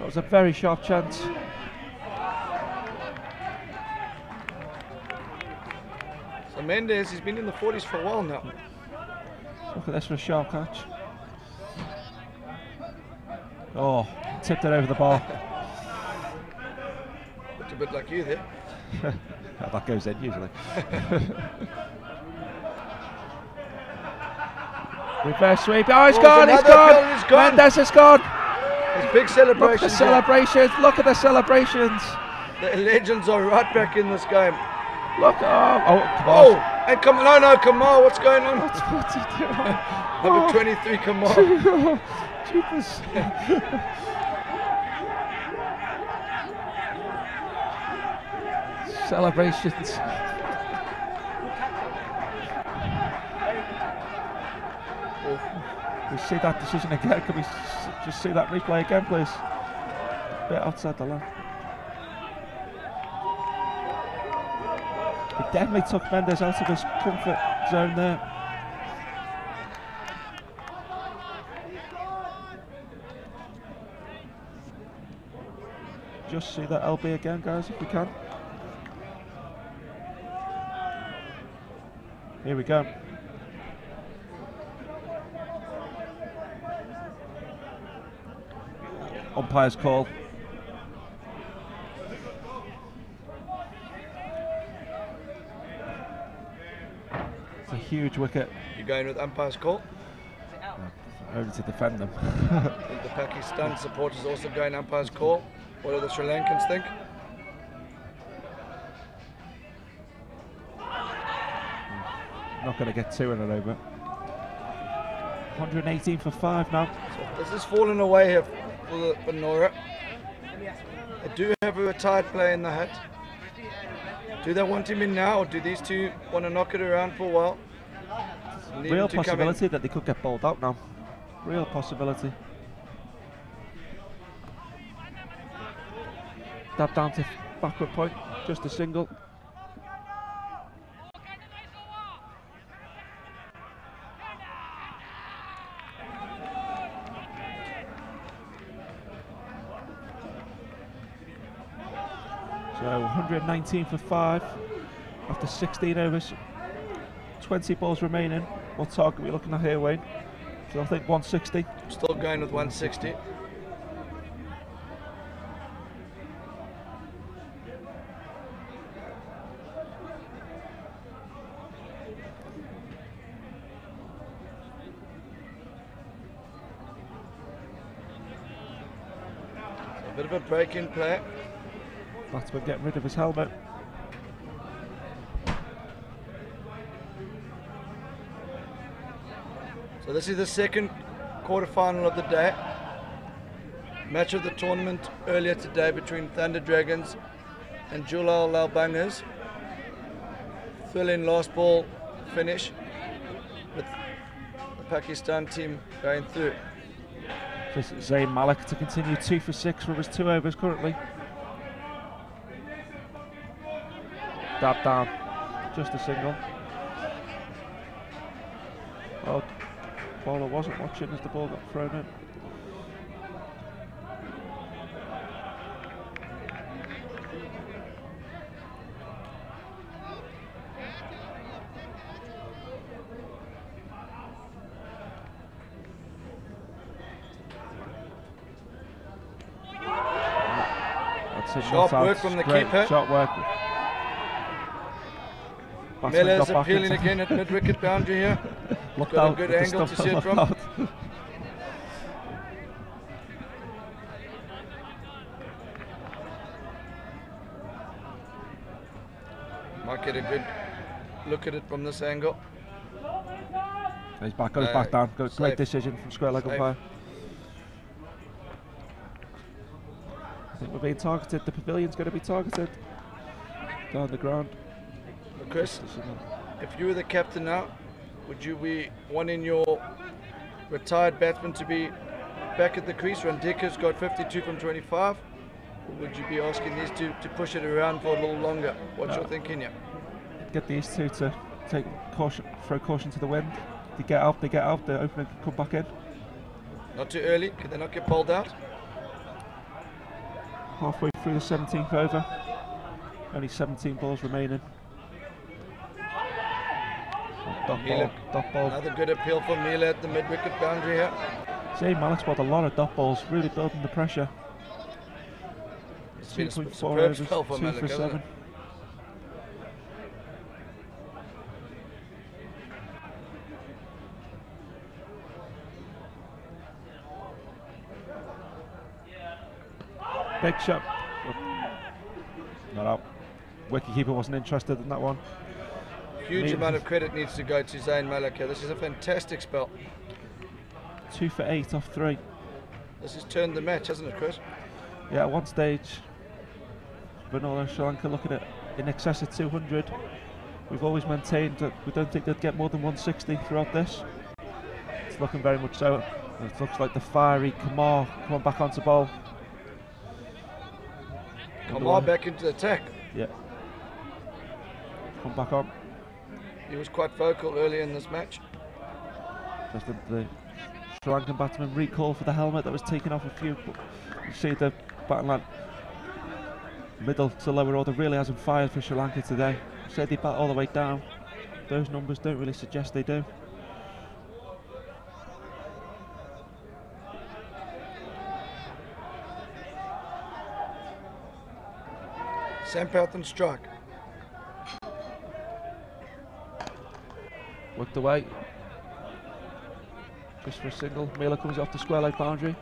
was a very sharp chance. So Mendes, he's been in the 40s for a while now. Look at this for a sharp catch. Oh, tipped it over the bar. Looked a bit like you there. That goes in usually. Reverse sweep. Oh, he's gone. Mendes is gone. It's big celebrations. Look at the celebrations. Look at the celebrations. The Legends are right back in this game. Look. Oh, oh, and Kamal, what's going on? What's he doing? Number 23, Kamal. Oh, jeepers. Celebrations. We see that decision again. Can we just see that replay again, please? A bit outside the line. He definitely took Mendes out of his comfort zone there. Just see that LB again, guys, if we can. Here we go. Umpire's call. It's a huge wicket. You're going with umpire's call? Only to defend them. I think the Pakistan supporters also going umpire's call. What do the Sri Lankans think? Not going to get 2 in an over. 118 for 5 now. So this is falling away here for Venora. They do have a retired player in the hat. Do they want him in now, or do these two want to knock it around for a while? Real possibility that they could get bowled out now. Real possibility. Dab down to backward point, just a single. So 119 for 5 after 16 overs, 20 balls remaining. What target are we looking at here, Wayne? So I think 160. Still going with 160. A bit of a break in play. Batsman getting rid of his helmet. So this is the second quarter-final of the day. Match of the tournament earlier today between Thunder Dragons and Julal Lalbangers. Thrilling last ball finish with the Pakistan team going through. This is Zayn Malik to continue 2 for 6 with his 2 overs currently. Dab down, just a single. Oh, bowler wasn't watching as the ball got thrown in. That's it. Sharp work from the keeper. Sharp work. Miller's appealing again at mid-wicket boundary here. Got a good angle to see it from. Might get a good look at it from this angle. He's back, goes back down. Safe. Great decision from square leg umpire. I think we're being targeted. The pavilion's going to be targeted. Down the ground. Chris, if you were the captain now, would you be wanting your retired batsman to be back at the crease? Randika's got 52 from 25. Or would you be asking these two to push it around for a little longer? What's your thinking here? Get these two to take caution, throw caution to the wind. They get out, the opener can come back in. Not too early, can they not get bowled out? Halfway through the 17th over. Only 17 balls remaining. Dot ball. Another good appeal for Mila at the mid-wicket boundary here. Zayn Malik's bowled a lot of dot balls, really building the pressure. It's been a 2.4 superb overs, spell for 2 Malik, for hasn't 7. it? Big shot. Not out. Wicketkeeper wasn't interested in that one. Huge amount of credit needs to go to Zayn Malik here. This is a fantastic spell. 2 for 8 off 3. This has turned the match, hasn't it, Chris? Yeah, at one stage, Venora Sri Lanka looking at in excess of 200. We've always maintained that we don't think they'd get more than 160 throughout this. It's looking very much so. It looks like the fiery Kamar coming back onto bowl. Kamar back into the attack. Yeah. Come back on. He was quite vocal early in this match. Just the Sri Lankan batsman recall for the helmet that was taken off a few. You see the batting line middle to lower order really hasn't fired for Sri Lanka today. Said they bat all the way down. Those numbers don't really suggest they do. Sampath and strike. Worked away. Just for a single. Mila comes off the square leg boundary.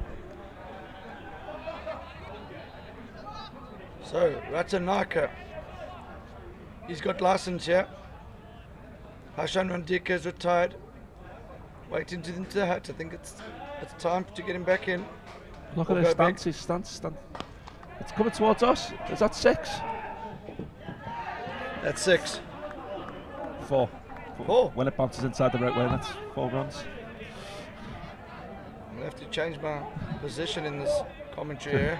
So, Ratanaka. He's got license here. Hashan Randika is retired. Waiting to into the hat. I think it's time to get him back in. Look at his stance. His stance. It's coming towards us. Is that 6? That's 6. 4. 4. When it bounces inside the right way, that's 4 runs. I'm going to have to change my position in this commentary here.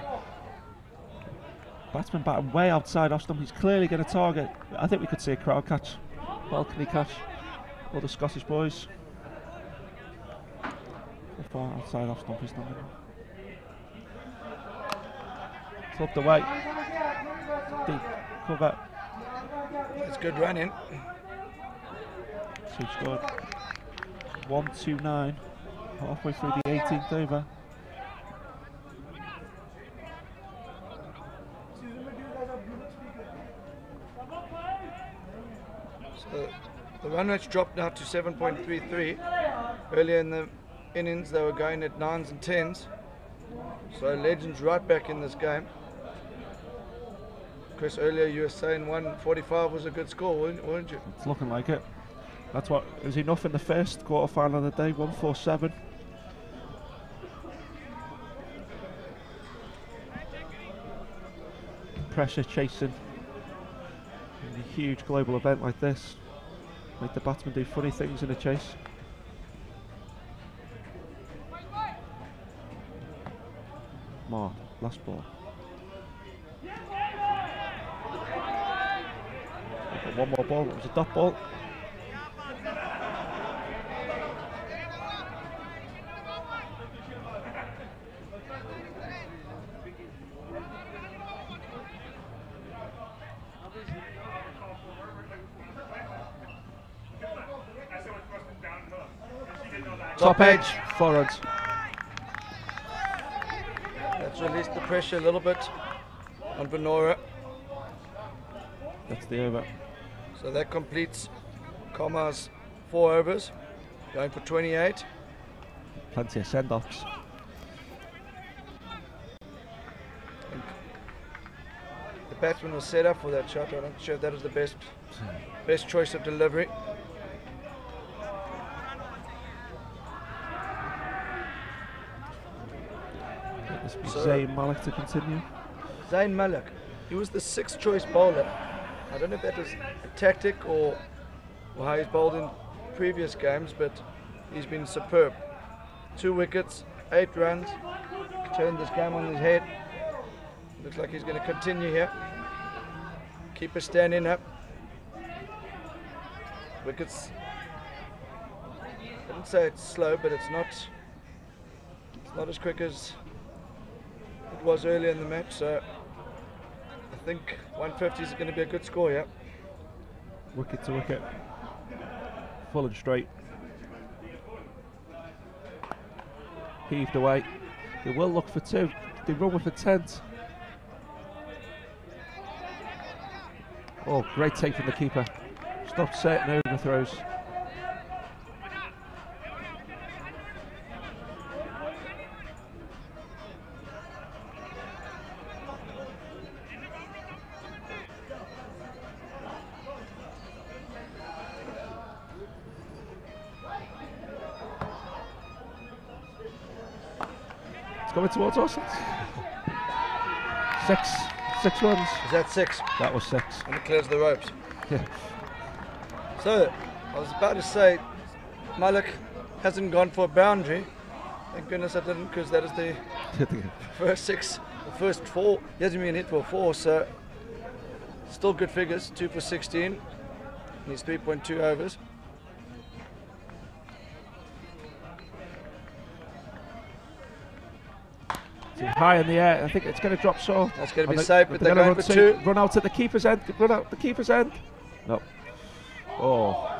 Batsman batting way outside off stump. He's clearly going to target. I think we could see a crowd catch, balcony catch. All the Scottish boys. How far outside off stump is not going to. Flipped away. Deep cover. That's good running. So he scored 129 halfway through the 18th over. So the run rate's dropped now to 7.33. Earlier in the innings they were going at 9s and 10s. So Legends right back in this game. Chris, earlier you were saying 145 was a good score, weren't you? It's looking like it. That's what it was enough in the first quarter final of the day, 147. Pressure chasing in a huge global event like this. Make the batsmen do funny things in a chase. More, last ball. We've got one more ball, it was a dot ball. Top edge, 4 runs. That's released the pressure a little bit on Venora. That's the over. So that completes Kamar's 4 overs, going for 28. Plenty of send-offs. the batsman was set up for that shot. I'm not sure if that was the best choice of delivery. This be Zayn Malik to continue. Zayn Malik, he was the 6th choice bowler. I don't know if that was a tactic or how he's bowled in previous games, but he's been superb. 2 wickets, 8 runs, turned this game on his head. Looks like he's going to continue here. Keeper standing up. Wickets, I wouldn't say it's slow, but it's not as quick as it was earlier in the match, so I think 150 is going to be a good score here. Wicket to wicket. Full and straight. Heaved away. They will look for 2. They run with a tent. Oh, great take from the keeper. Stopped certain overthrows. Coming towards us. 6 runs. Is that 6? That was 6. And it clears the ropes. Yeah. So, I was about to say, Malik hasn't gone for a boundary. Thank goodness I didn't, because that is the first 6, the first 4. He hasn't been hit for 4, so still good figures. 2 for 16. And he's 3.2 overs. High in the air. I think it's going to drop short. That's going to be safe, but they're going for 2. Run out at the keeper's end. Run out the keeper's end. No. Oh.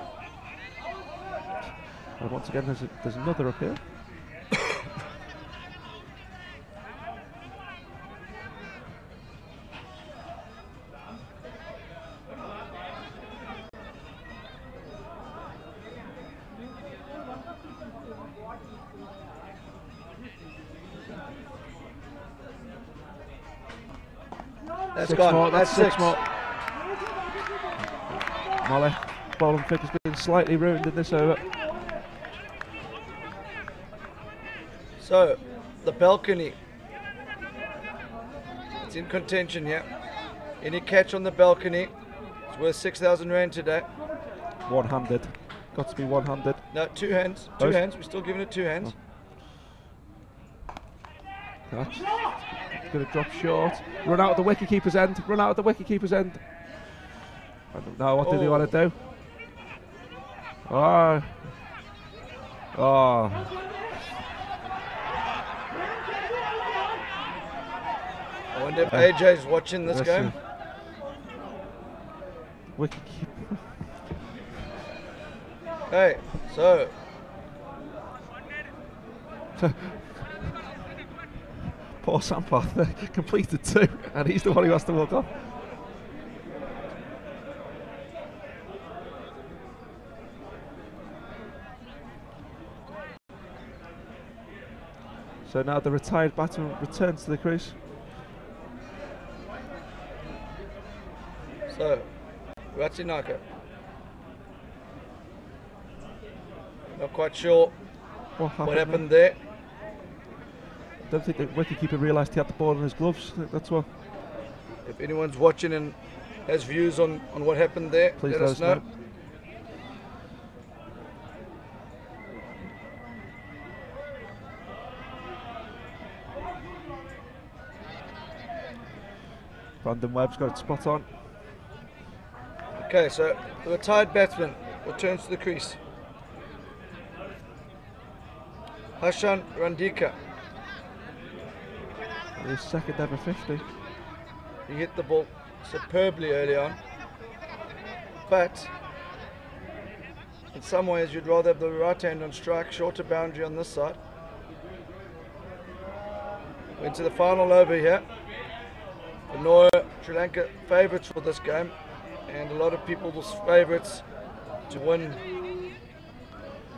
And once again, there's another up here. That's gone. More. That's 6 more. Molly, bowling flick has been slightly ruined in this over. So, the balcony. It's in contention here. Any catch on the balcony, it's worth 6,000 rand today. One-handed. Got to be one-handed. No, 2 hands. 2 hands. We're still giving it 2 hands. Catch. It's going to drop short. Run out of the wicket-keeper's end. Run out of the wicket-keeper's end. I don't know. What do they want to do? Oh. Oh. I wonder if AJ's watching this game. Wicket-keeper. Hey, so. Poor Sampath completed 2, and he's the one who has to walk off. So now the retired batsman returns to the crease. So, Ratsinaka. Not quite sure what happened there. I don't think the wicketkeeper realised he had the ball in his gloves. I think that's what. If anyone's watching and has views on what happened there, please let us know. Brandon Webb's got it spot on. Okay, so the retired batsman returns to the crease. Hashan Randika. His second ever 50. He hit the ball superbly early on, but in some ways you'd rather have the right hand on strike, shorter boundary on this side. We're into the final over here. Venora Sri Lanka favourites for this game, and a lot of people's favourites to win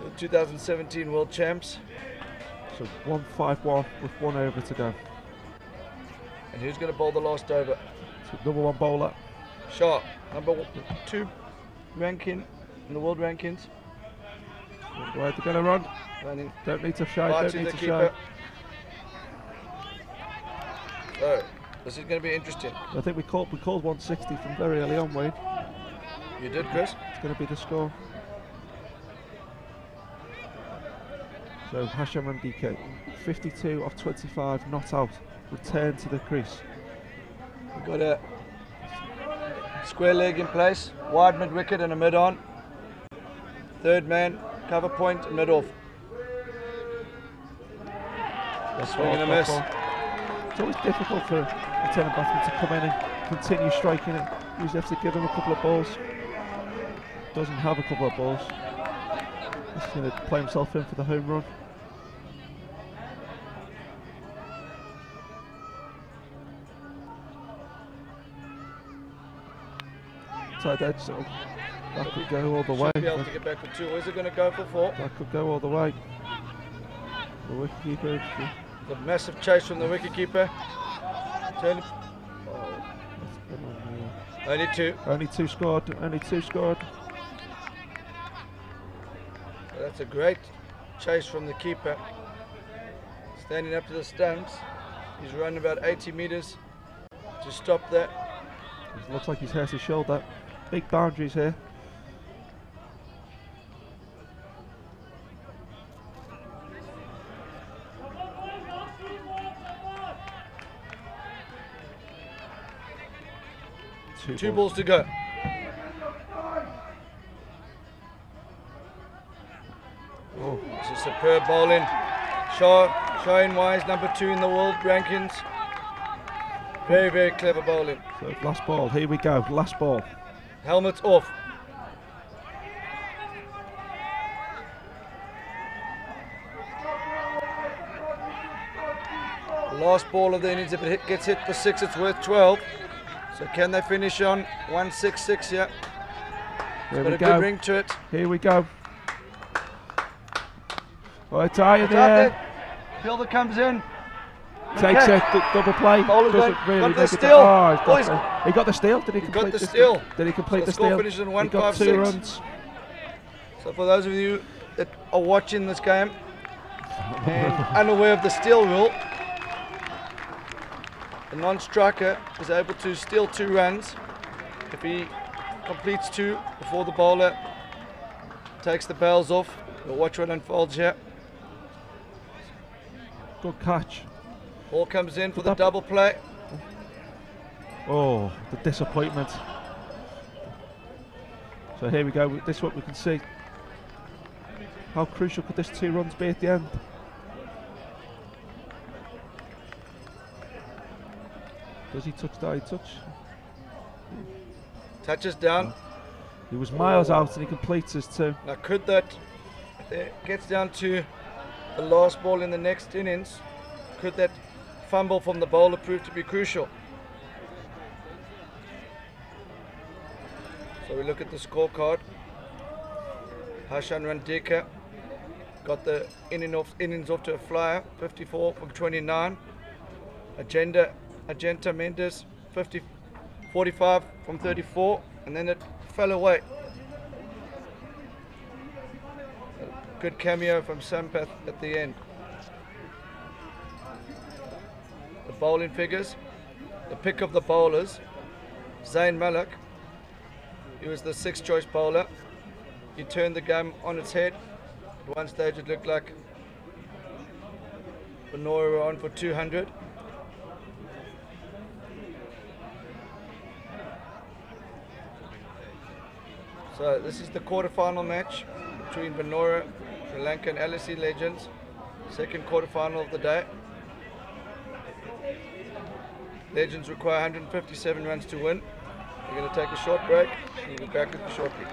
the 2017 World Champs. So 1-5-1 with 1 over to go. And who's going to bowl the last over? Number 1 bowler. Shah, number 2 ranking in the world rankings. Where they're going to run. Running. Don't need to shy. Right Don't to need the to keeper. shy. So this is going to be interesting. I think we called 160 from very early on, Wade. You did, Chris? It's going to be the score. So Hasham and DK, 52 off 25, not out. Return to the crease. We've got a square leg in place, wide mid wicket and a mid on. Third man, cover point, mid off. Swing and a miss. It's always difficult for a returning batsman to come in and continue striking it. Usually have to give him a couple of balls. Doesn't have a couple of balls. He's going to play himself in for the home run. Tight edge, so that could go all the way. Should be able to get back for 2. Where's it going to go for 4? That could go all the way. The wicketkeeper. The massive chase from the wicketkeeper. Only 2. Only 2 scored. Only 2 scored. That's a great chase from the keeper. Standing up to the stumps. He's run about 80 metres to stop that. It looks like he's hurt his shoulder. Big boundaries here. Two balls to go. Oh. This is superb bowling. Showing Wise, number 2 in the world rankings. Very, very clever bowling. So last ball, here we go, last ball. Helmet's off. The last ball of the innings, if it gets hit for 6, it's worth 12. So can they finish on 166 here? It's got a good ring to it. Here we go. Oh, it's high in It's the out air. there. Fielder comes in. Takes it, double play. Bowler's Doesn't got really the make it. steal. Oh, Boys. he got the steal. Did he He complete got the steal. Did he complete So the the score steal? finishes in He got 2 156. runs. So for those of you that are watching this game and unaware of the steal rule, the non-striker is able to steal 2 runs if he completes 2 before the bowler takes the bails off. We'll watch what unfolds here. Good catch. Ball comes in for the double play. Oh, the disappointment. So here we go. This is what we can see. How crucial could this 2 runs be at the end? Does he touch that? He touch. Touches down. He was miles out and he completes his 2. Now could that, if it gets down to the last ball in the next innings, could that fumble from the bowler prove to be crucial? So we look at the scorecard. Hashan Randeka got the innings off to a flyer, 54 from 29. Agenta Mendes, 45 from 34, and then it fell away. A good cameo from Sampath at the end. The bowling figures, the pick of the bowlers, Zain Malik, he was the 6th choice bowler. He turned the game on its head. At one stage it looked like Venora were on for 200. So this is the quarter-final match between Venora Sri Lanka and LSE Legends. Second quarter-final of the day. Legends require 157 runs to win. We're going to take a short break and we'll be back with you shortly.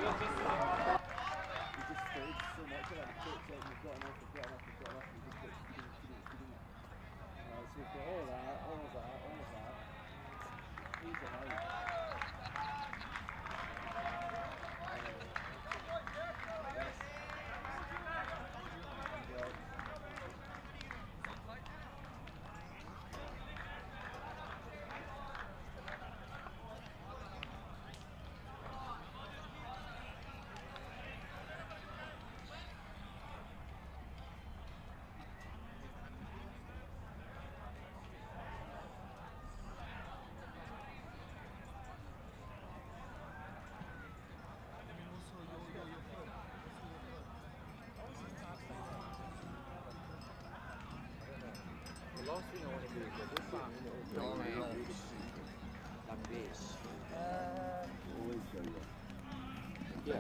last thing I want to do is go this one. Like this. Yeah.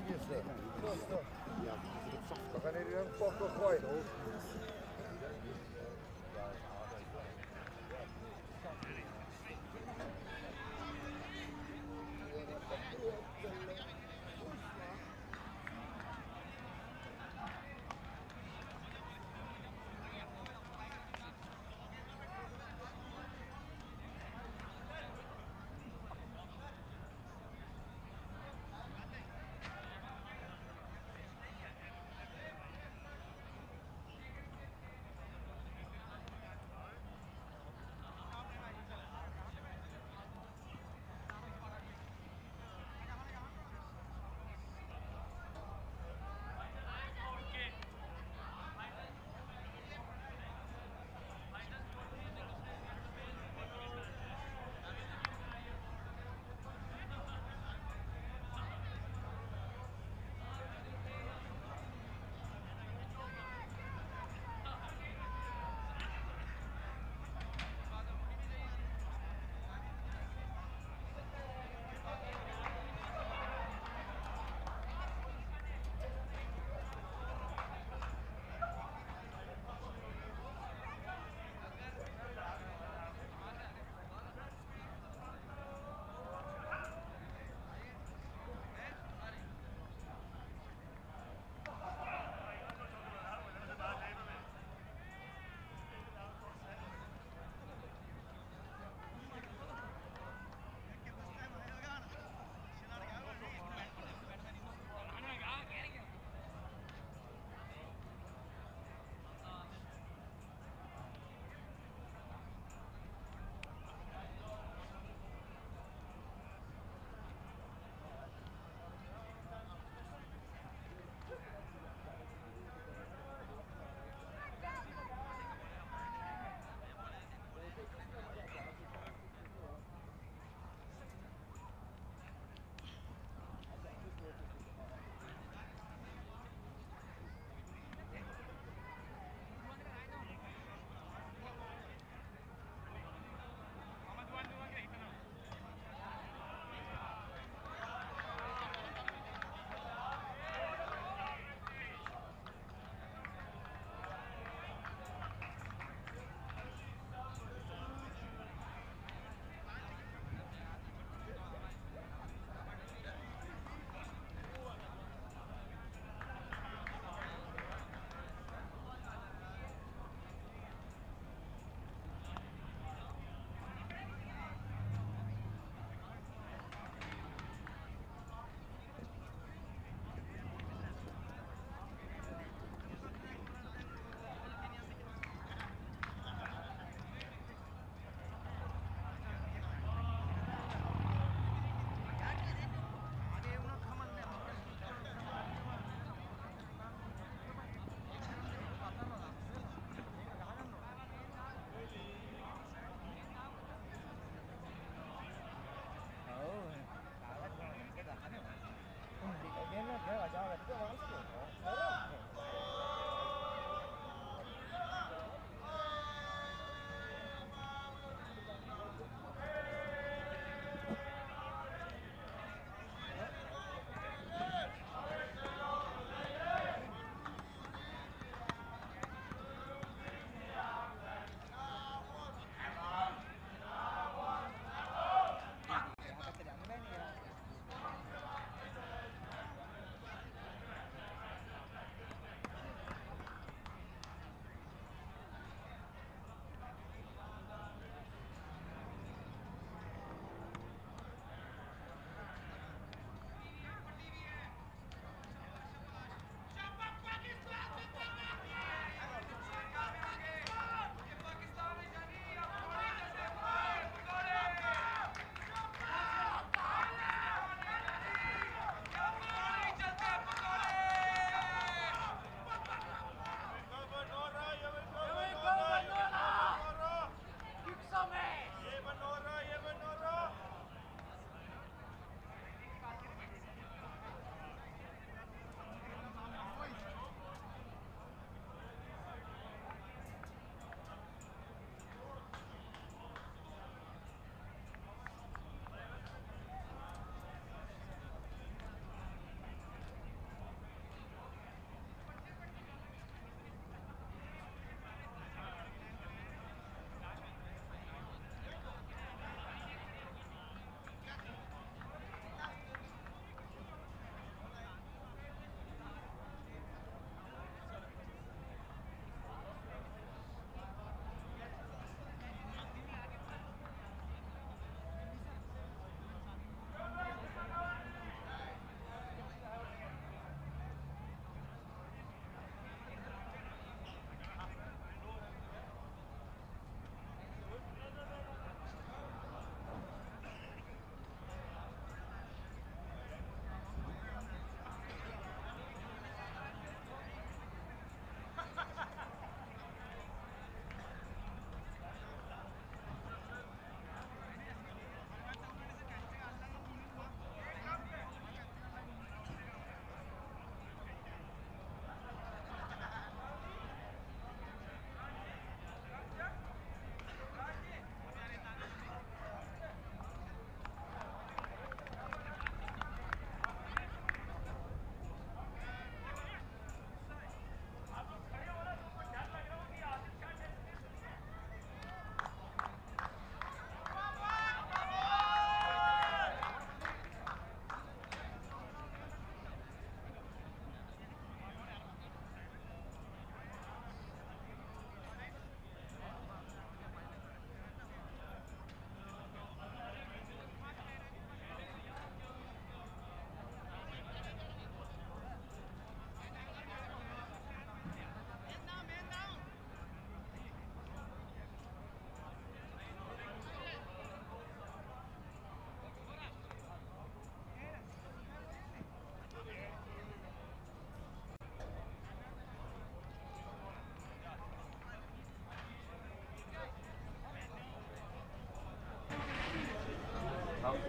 We gaan hier een pokken gooien.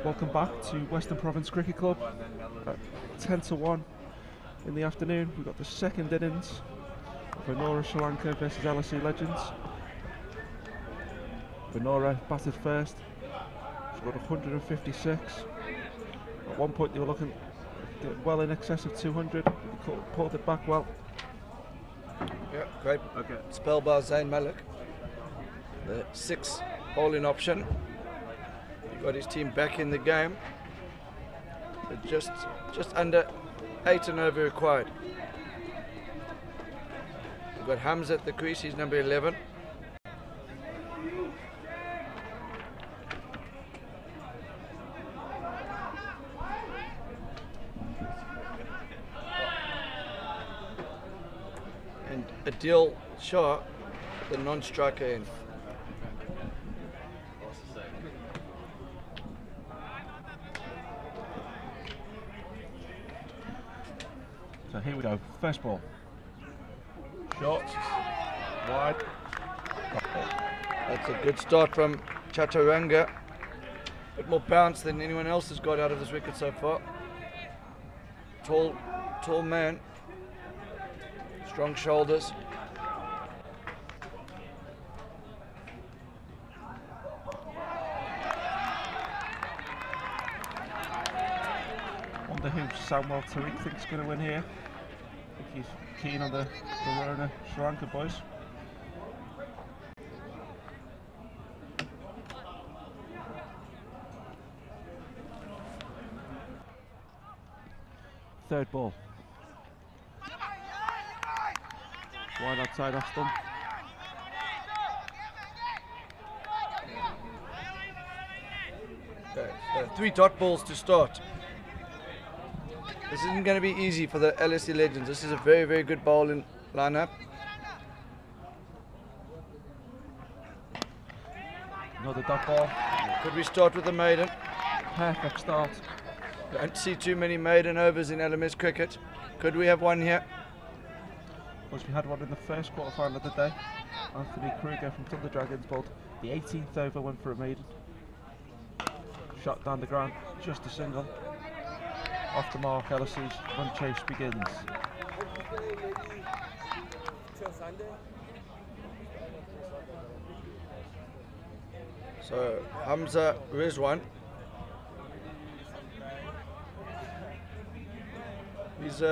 Welcome back to Western Province Cricket Club at 10-1 in the afternoon. We've got the second innings of Venora Sri Lanka versus LSE Legends. Venora batted first, scored 156. At one point they were looking well in excess of 200, pulled it back well. Yeah, great spell by Zain Malik. The 6 bowling option. He got his team back in the game. But just under 8 and over required. We've got Hamza at the crease, he's number 11. And Adil Shah, the non-striker end. So here we go, first ball. Short, wide. That's a good start from Chaturanga. A bit more bounce than anyone else has got out of this wicket so far. Tall man. Strong shoulders. Wonder who Samuel Tariq thinks is going to win here. I think he's keen on the Venora Sri Lanka boys. Third ball. Wide outside off stump. Okay, so 3 dot balls to start. This isn't going to be easy for the LSE Legends. This is a very, very good bowling lineup. Another dot ball. Could we start with a maiden? Perfect start. Don't see too many maiden overs in LMS cricket. Could we have one here? Of course, we had one in the first quarter-final of the day. Anthony Kruger from Thunder Dragons bowled the 18th over, went for a maiden. Shot down the ground, just a single. Off the mark, LSE's run chase begins. So Hamza Rizwan. He's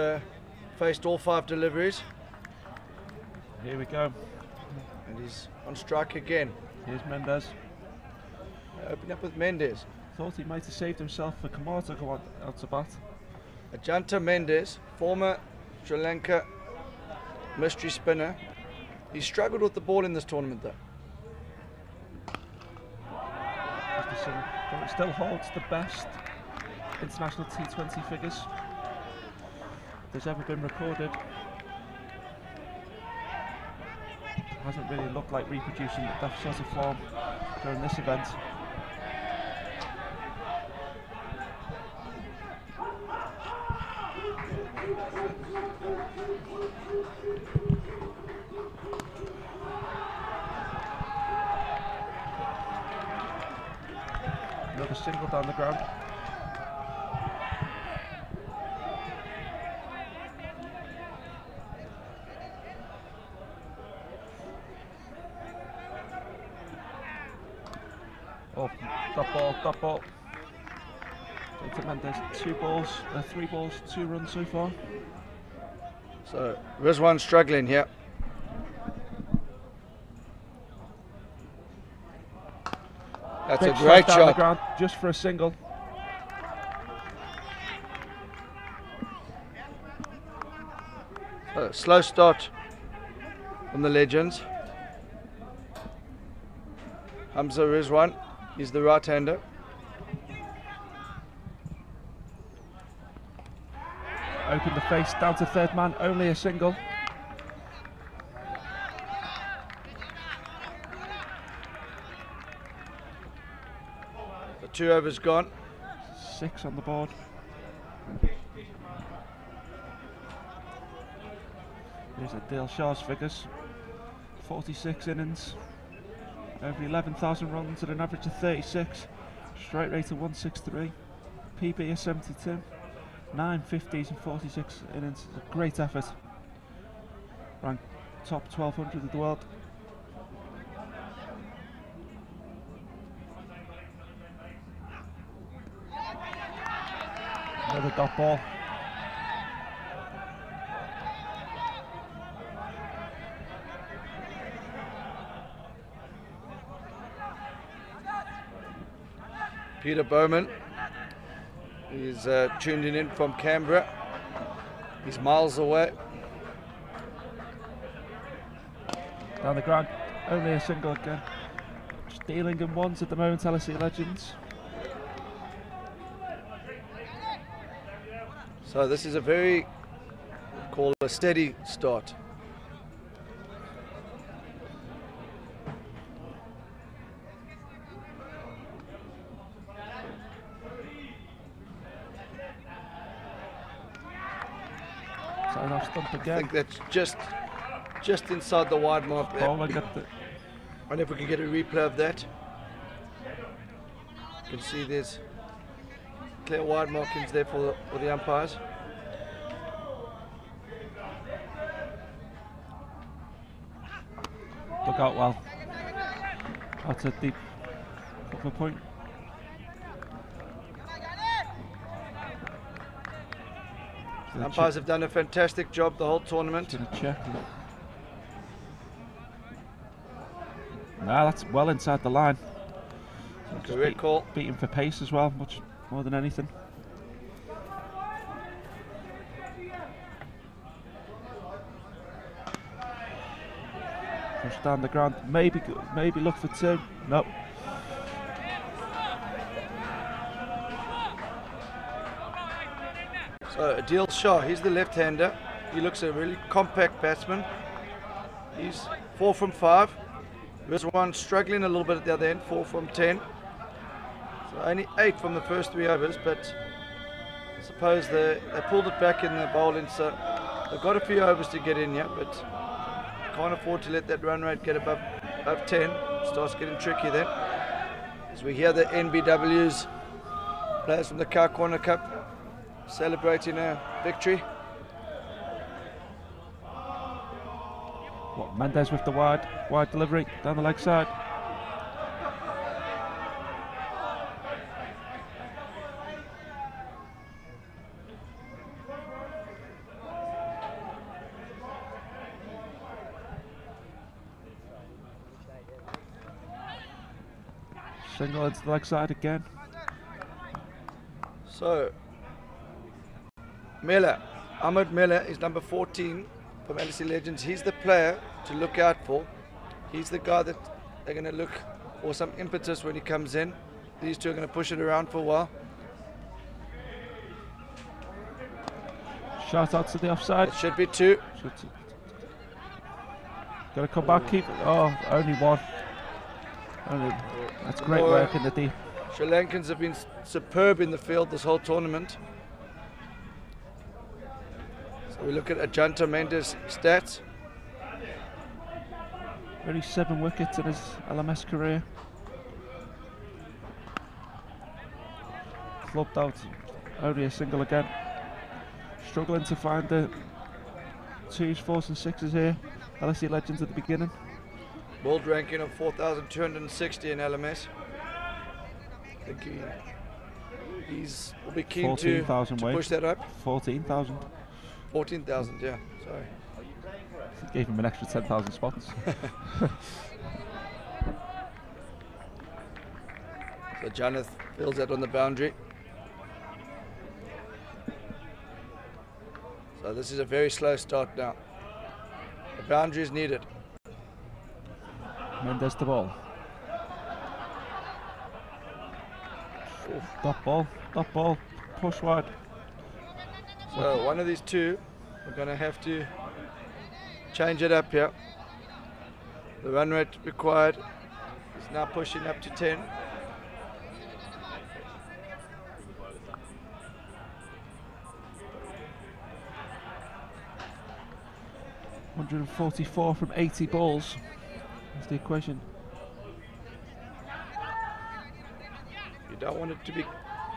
faced all 5 deliveries. Here we go. And he's on strike again. Here's Mendez. Opening up with Mendez. Thought he might have saved himself for Kumar to go out to bat. Ajanta Mendez, former Sri Lanka mystery spinner. He struggled with the ball in this tournament though. But it still holds the best international T20 figures there's ever been recorded. Hasn't really looked like reproducing that sort of form during this event. Another single down the ground. Oh, dot ball. Into Mendez, 3 balls, 2 runs so far. So Rizwan struggling here. That's Big a great down the shot. ground, just for a single. Slow start from the Legends. Hamza Rizwan, he's the right-hander. Open the face, down to third man, only a single. The 2 overs gone. 6 on the board. Here's Adil Shah's figures. 46 innings, over 11,000 runs at an average of 36. Strike rate of 163. PB of 72. 9 50s and 46 innings. It's a great effort. Ranked top 1200 of the world. Another dot ball. Peter Bowman is tuning in from Canberra. He's miles away. Down the ground, only a single again. Just dealing in ones at the moment, LSE Legends. So this is a very, call a steady start. Side-off stump I again. think that's just inside the wide mark there. Bowling at the I wonder if we can get a replay of that. You can see there's clear wide markings there for the umpires. look out well. That's a deep cover point. The umpires have done a fantastic job the whole tournament. Gonna check. Nah, that's well inside the line. So just Correct call. Beating for pace as well, much more than anything. Push down the ground. Maybe look for two. Nope. So Adil Shah, he's the left-hander. He looks a really compact batsman. He's 4 from 5. There's one struggling a little bit at the other end, 4 from 10. So only 8 from the first 3 overs, but I suppose they pulled it back in the bowling, so they've got a few overs to get in yet, but can't afford to let that run rate get above 10. It starts getting tricky then. As we hear the NBW's players from the Car Corner Cup celebrating a victory. What, Mendes with the wide delivery down the leg side. Single into the leg side again. So Ahmed Miller is number 14 from LSE Legends. He's the player to look out for. He's the guy that they're going to look for some impetus when he comes in. These two are going to push it around for a while. Shout out to the offside. It should be 2. Got to come back, keep it. Oh, only 1. That's great work in the deep. Sri Lankans have been superb in the field this whole tournament. So we look at Ajanta Mendes' stats. Only 7 wickets in his LMS career. Clubbed out, only a single again. Struggling to find the 2s, 4s and 6s here. LSE Legends at the beginning. World ranking of 4,260 in LMS. I think will be keen to push that up. 14,000. 14,000, yeah, sorry. Gave him an extra 10,000 spots. So Janeth fills that on the boundary. So this is a very slow start now. The boundary is needed. Mendes the ball. Dot ball, push wide. So one of these two, we're going to have to change it up here. The run rate required is now pushing up to 10. $144 from 80 balls. That's the equation. You don't want it to be,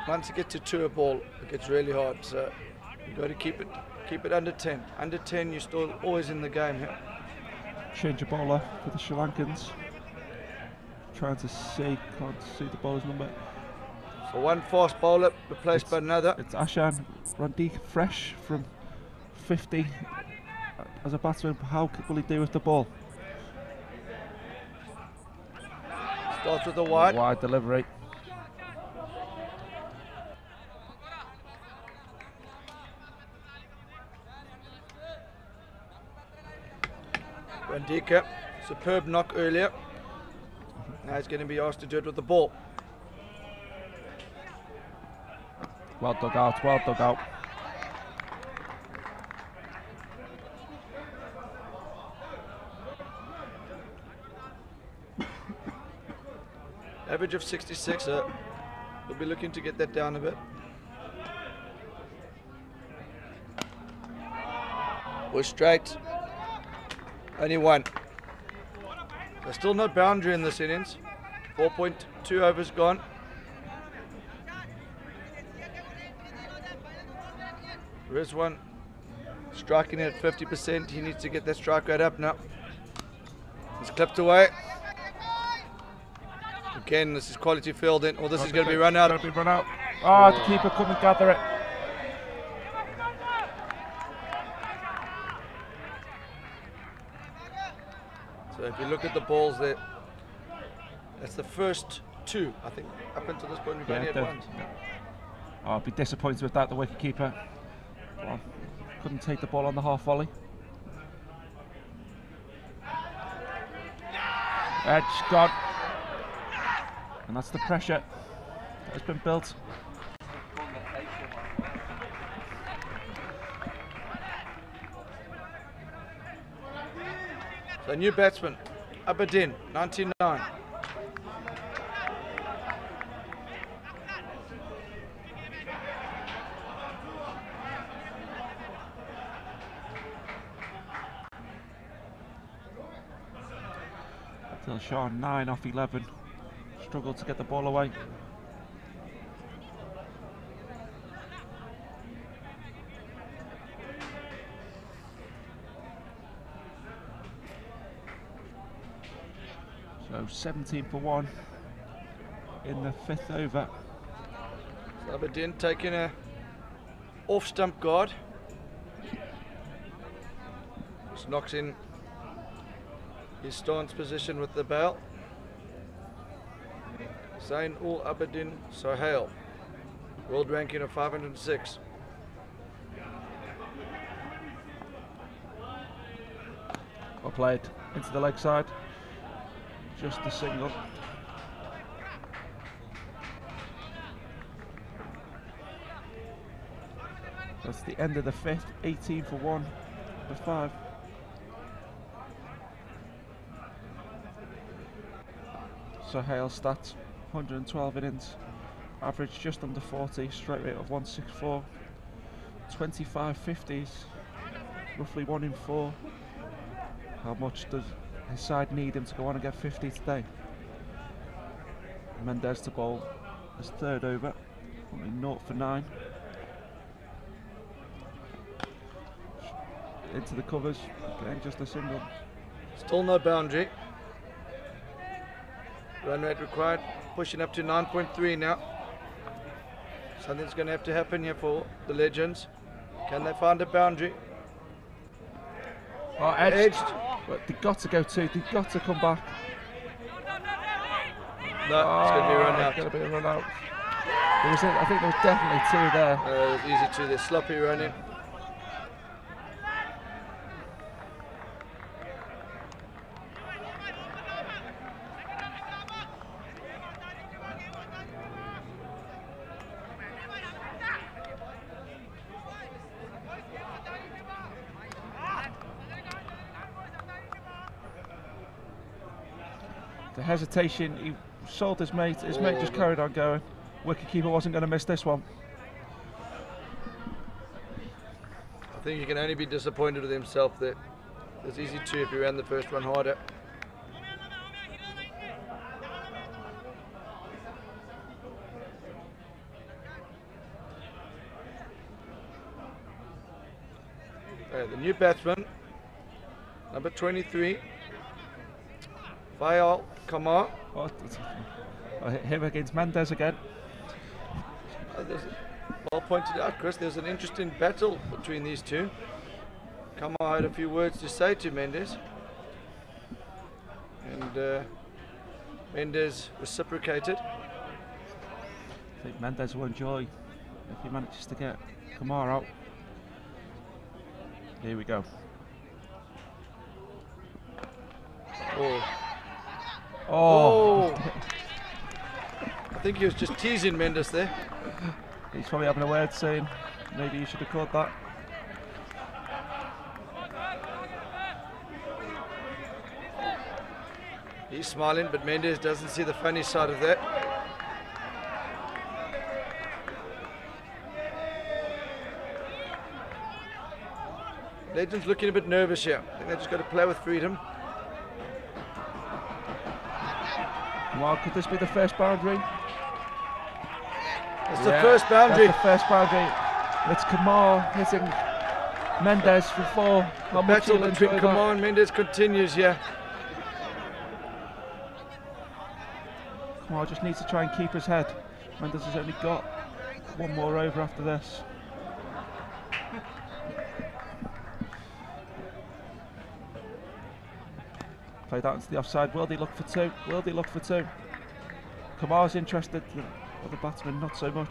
once it gets to 2 a ball, it gets really hard. So you've got to keep it under 10. Under 10, you're still always in the game here. Change of bowler for the Sri Lankans. Trying to see, can't see the bowler's number. So one fast bowler replaced by another. It's Ashan Randik, fresh from 50 as a batsman. How will he do with the ball? Starts with a wide. Wide delivery. Randika, superb knock earlier. Now he's going to be asked to do it with the ball. Well dug out, well dug out. Average of 66, we'll be looking to get that down a bit. We're straight. Only one. There's still no boundary in this innings. 4.2 overs gone. Rizwan striking it at 50%. He needs to get that strike rate up now. He's clipped away. Again, this is quality fielding, or this is going to be run out. Be run out. Oh, the keeper couldn't gather it. So if you look at the balls there, that's the first 2, I think. Up until this point, we've only had 1. Oh, I'd be disappointed with that, the wicket keeper. Well, couldn't take the ball on the half volley. Edge gone. And that's the pressure that's been built. So new batsman, Aberdeen, 99. Dilshah 9 off 11. Struggled to get the ball away. So 17 for 1 in the 5th over. So Aberdeen taking a off stump guard. Just knocks in his stance position with the bail. Zain ul Aberdeen Sohail, world ranking of 506. Well played into the leg side. Just a single. That's the end of the 5th. 18 for 1 for 5. Sohail stats: 112 innings, average just under 40, strike rate of 164, 25 50s, roughly 1 in 4. How much does his side need him to go on and get 50 today? Mendez to bowl his 3rd over, only 0 for 9. Into the covers, getting just a single. Still no boundary. Run rate required, pushing up to 9.3 now. Something's going to have to happen here for the Legends. Can they find a boundary? Oh, edged. But they've got to go 2, they've got to come back. No, it's going to be a run out. It's going to be a run out. I think there was definitely 2 there. It was easy 2 there, sloppy running. The hesitation, he sold his mate just carried on going. Wicketkeeper wasn't going to miss this one. I think you can only be disappointed with himself there. It was easy 2 if he ran the first one harder. Okay, the new batsman, number 23, Fayal Kamar. Oh, him against Mendes again. Well pointed out, Chris, there's an interesting battle between these two. Kamar had a few words to say to Mendes. And Mendes reciprocated. I think Mendes will enjoy if he manages to get Kamar out. Here we go. Oh. I think he was just teasing Mendes there. He's probably having a word saying maybe you should have caught that. He's smiling, but Mendes doesn't see the funny side of that. Legends looking a bit nervous here. I think they just got to play with freedom. Well, could this be the first boundary? It's the first boundary. That's the first boundary. It's Kamar hitting Mendes for 4. The battle between Kamar and Mendes continues here. Kamar just needs to try and keep his head. Mendes has only got one more over after this. Played out into the offside. Will they look for 2? Will they look for 2? Kamar's interested, the other batsman not so much.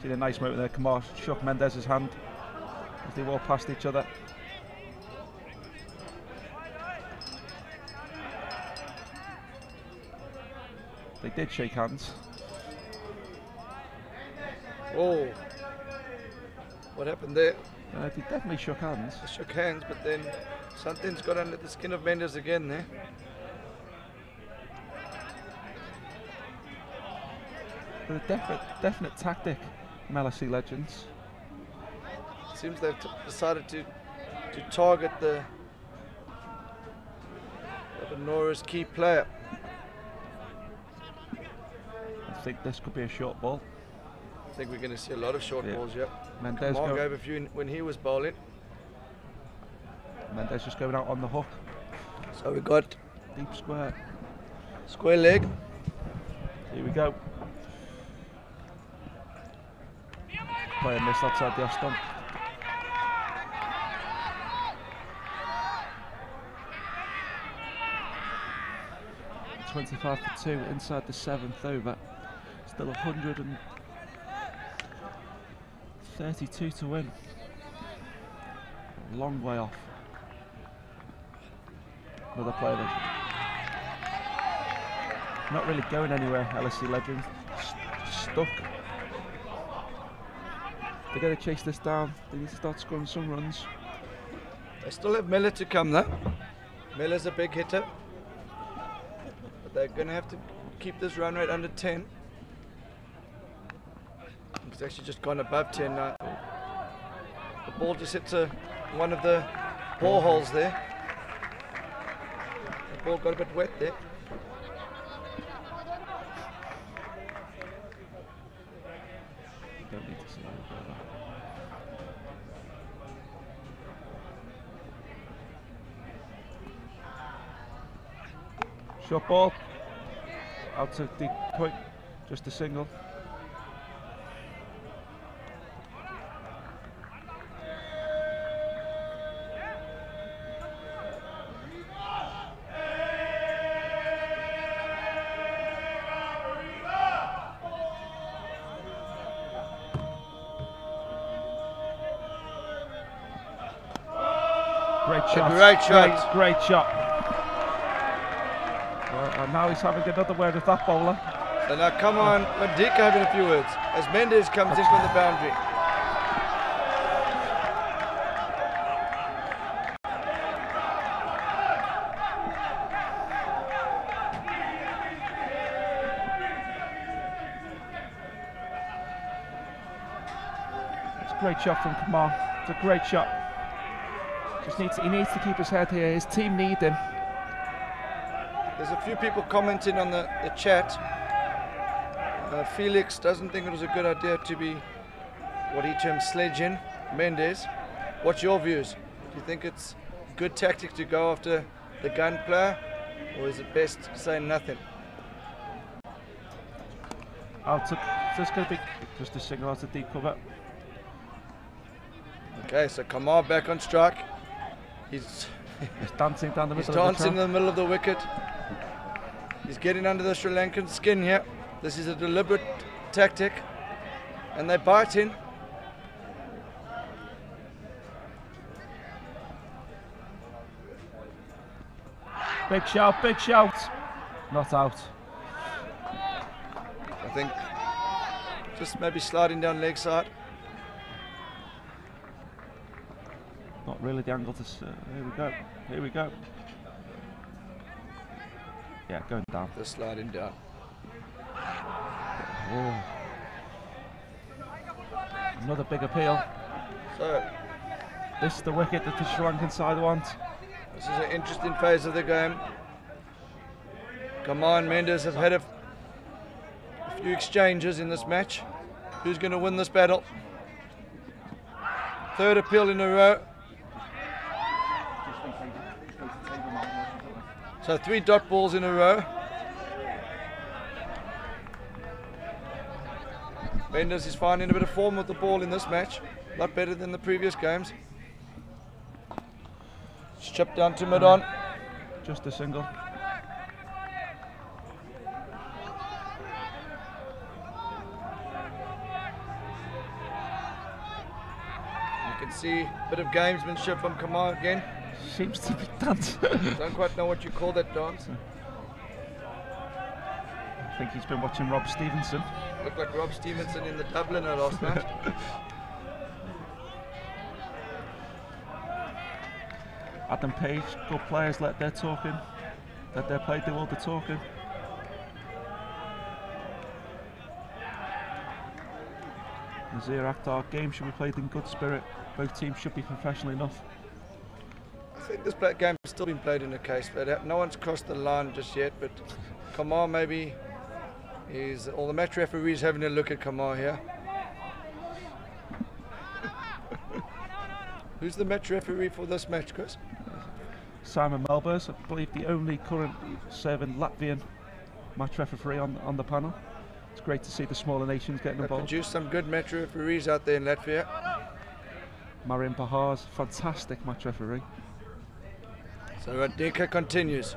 See the nice moment there, Kamar shook Mendes' hand as they walked past each other. They did shake hands. Oh, what happened there? They definitely shook hands. They shook hands, but then something's got under the skin of Mendes again there. But a definite tactic from LSE Legends. It seems they've decided to target the Venora's key player. I think this could be a short ball. I think we're going to see a lot of short balls, yeah. Mendes Kamar gave a few when he was bowling. Mendes just going out on the hook. So we got Deep square. Square leg. Here we go. Player missed outside the off stump. .25 for 2 inside the 7th over. Still 132 to win. A long way off. Another player that's not really going anywhere, LSE Legends. Stuck. They're going to chase this down. They need to start scoring some runs. They still have Miller to come though. Miller's a big hitter. But they're going to have to keep this run rate under 10. It's actually just gone above 10 now. The ball just hit to one of the ball holes there. The ball got a bit wet there. Don't need to see that. Short ball. Out to deep point. Just a single. Great shot. Great shot. Great shot. And now he's having another word with that bowler. So now come on, Madika having a few words as Mendes comes in from the boundary. It's a great shot from Kamar. It's a great shot. He needs to keep his head here. His team need him. There's a few people commenting on the chat. Felix doesn't think it was a good idea to be what he terms sledging Mendes. What's your views? Do you think it's good tactic to go after the gun player, or is it best saying nothing? It's going to be just a single out of deep cover. Okay, so Kamar back on strike. He's dancing down the middle. He's dancing in the middle of the wicket. He's getting under the Sri Lankan skin here. This is a deliberate tactic, and they're biting. Big shout, big shout. Not out. I think just maybe sliding down leg side. Not really the angle to. Here we go. Here we go. Yeah, going down. Just sliding down. Oh. Another big appeal. So this is the wicket that the Sri Lankan side want. This is an interesting phase of the game. Kamar and Mendes have had a few exchanges in this match. Who's going to win this battle? Third appeal in a row. So 3 dot balls in a row. Mendes is finding a bit of form with the ball in this match. A lot better than the previous games. It's chipped down to mid-on. Just a single. You can see a bit of gamesmanship from Kamar again. Seems to be dance. Don't quite know what you call that dance. I think he's been watching Rob Stevenson. Looked like Rob Stevenson in the Dubliner last night. Adam Page, good players, let their talking. Let their play do all the talking. Nazir Akhtar, game should be played in good spirit. Both teams should be professional enough. I think this game has still been played in a case, but no one's crossed the line just yet. But Kamar maybe is all the match referees having a look at Kamar here. Who's the match referee for this match, Chris? Simon Melbers, I believe the only current serving Latvian match referee on the panel. It's great to see the smaller nations getting involved. Produced some good match referees out there in Latvia. Marian Bahar's fantastic match referee. So Radeka continues.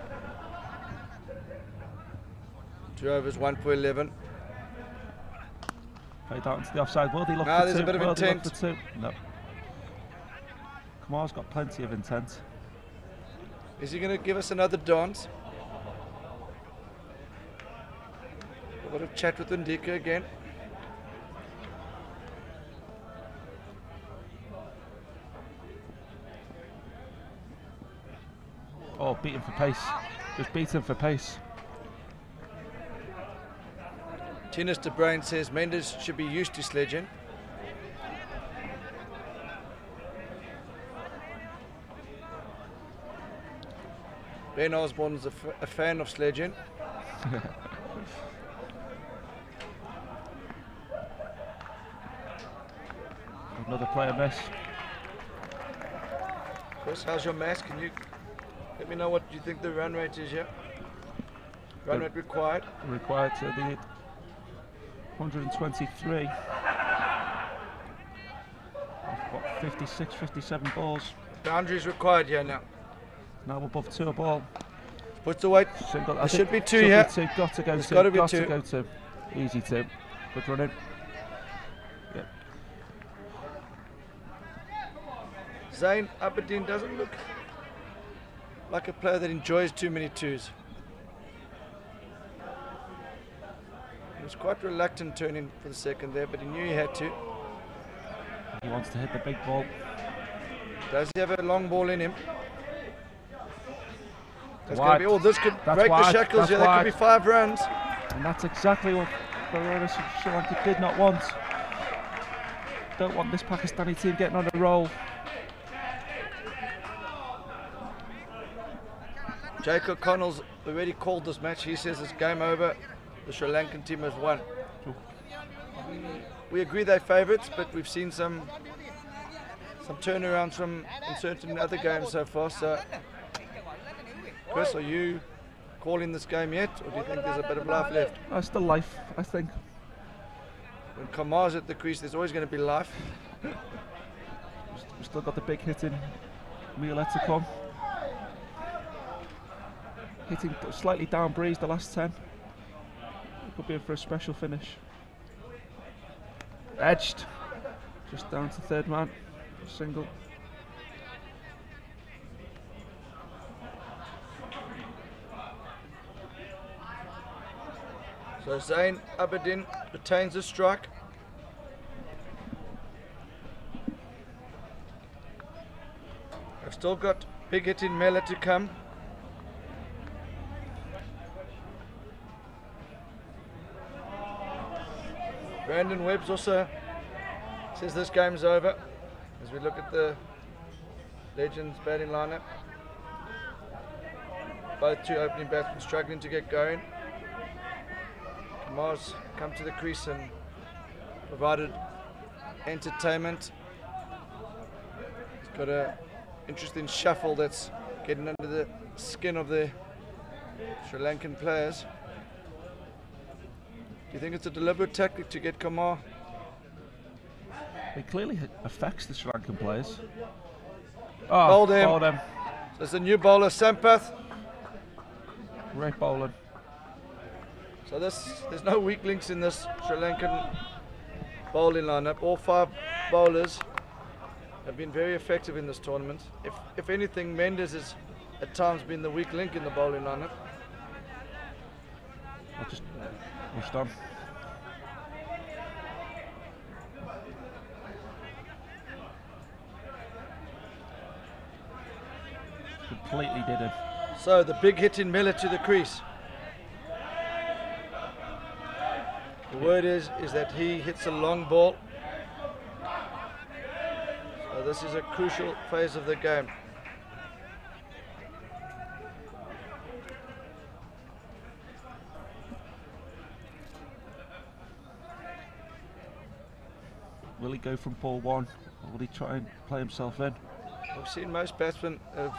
2 overs, 1 for 11. Played out into the offside. Will he look No, for there's two? a bit of Will he look intent. for two? No. Kamar's got plenty of intent. Is he going to give us another dance? A bit of chat with Ndika again. Oh, beaten for pace. Just beaten for pace. Tennis De Bruin says Mendes should be used to sledging. Ben Osborne is a fan of sledging. Another player miss. Chris, how's your mask? Can you let me know what you think the run rate is here? Run rate required. Required to the 123. What, 56, 57 balls. Boundaries required here now. Now above 2 a ball. Puts the weight. Single. There should be 2 here. Be 2. Got to go There's 2. got to be got 2. to go 2. Easy 2. Good running. Yep. Zain Aberdeen doesn't look like a player that enjoys too many 2s. He was quite reluctant turning for the second there, but he knew he had to. He wants to hit the big ball. Does he have a long ball in him? That's Wide. going to be, oh, this could That's break wide. the shackles That's here. That wide. could be 5 runs. And that's exactly what Venora Sri Lanka did not want. Don't want this Pakistani team getting on a roll. Jacob Connell's already called this match. He says it's game over. The Sri Lankan team has won. Sure. We agree they're favourites, but we've seen some turnarounds from in certain other games so far. So, Chris, are you calling this game yet, or do you think there's a bit of life left? Still life, I think. When Kamar's at the crease, there's always going to be life. We've still got the big hitting Mila to come. Hitting slightly down breeze the last 10. Could be in for a special finish. Edged. Just down to third man. Single. So Zain Abedin retains the strike. I've still got big hitting Mela to come. Brandon Webbs also says this game's over as we look at the Legends batting lineup. Both two opening batsmen struggling to get going. Kamar's come to the crease and provided entertainment. He's got an interesting shuffle that's getting under the skin of the Sri Lankan players. Do you think it's a deliberate tactic to get Kamar? It clearly affects the Sri Lankan players. Bowled him. Bowled him. So it's a new bowler, Sampath. Great bowling. So there's no weak links in this Sri Lankan bowling lineup. All 5 bowlers have been very effective in this tournament. If anything, Mendes has at times been the weak link in the bowling lineup. I just pushed on. Completely did it. So the big hit in Miller to the crease. The word is that he hits a long ball. So this is a crucial phase of the game. Will he go from ball 1, or will he try and play himself in? We've seen most batsmen have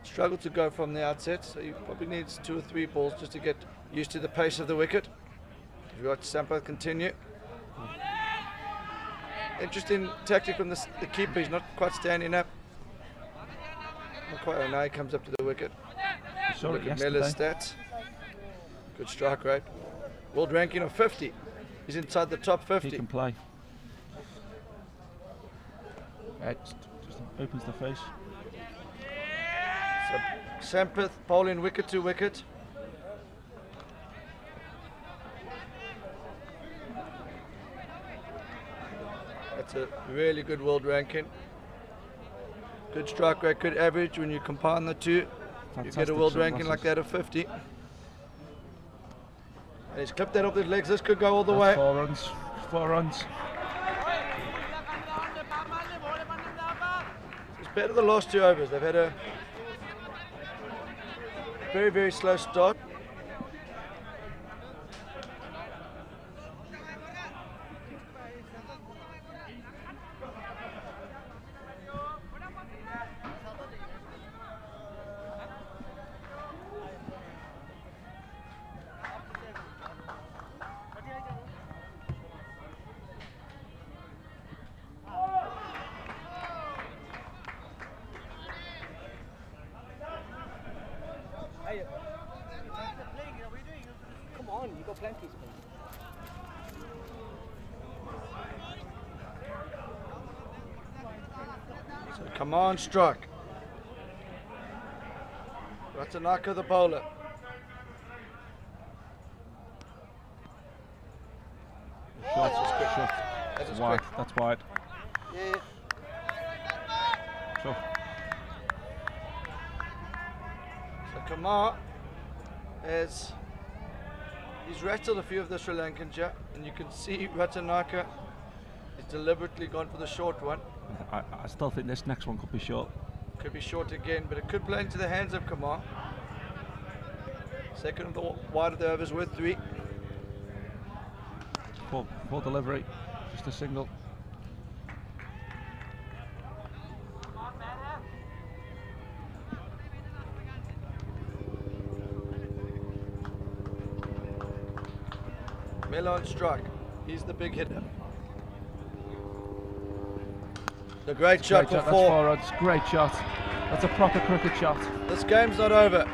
struggled to go from the outset, so he probably needs 2 or 3 balls just to get used to the pace of the wicket. We've got Sampath continue. Interesting tactic from the keeper, he's not quite standing up. Not quite, oh, now he comes up to the wicket. Look at Miller's stats. Good strike rate. World ranking of 50. He's inside the top 50. He can play. Just opens the face. So Sampath bowling wicket to wicket. That's a really good world ranking. Good strike rate, good average. When you combine the two, you get a world ranking like that of 50. And he's clipped that off his legs. This could go all the way. 4 runs. 4 runs. It's better the last 2 overs. They've had a very, very slow start. Come on, you got plenty of space. So come on, strike. Ratanaka the bowler. Shot. quick. Shot. That's Wide. quick. That's wide. Yeah. Shot. So Kamar he's rattled a few of the Sri Lankans here, and you can see Ratanaka has deliberately gone for the short one. I still think this next one could be short. Could be short again, but it could play into the hands of Kamar. Second of the wide of the overs with 3. Poor delivery, just a single. Miller on strike. He's the big hitter. The great shot for That's 4. 4 runs. Great shot. That's a proper cricket shot. This game's not over.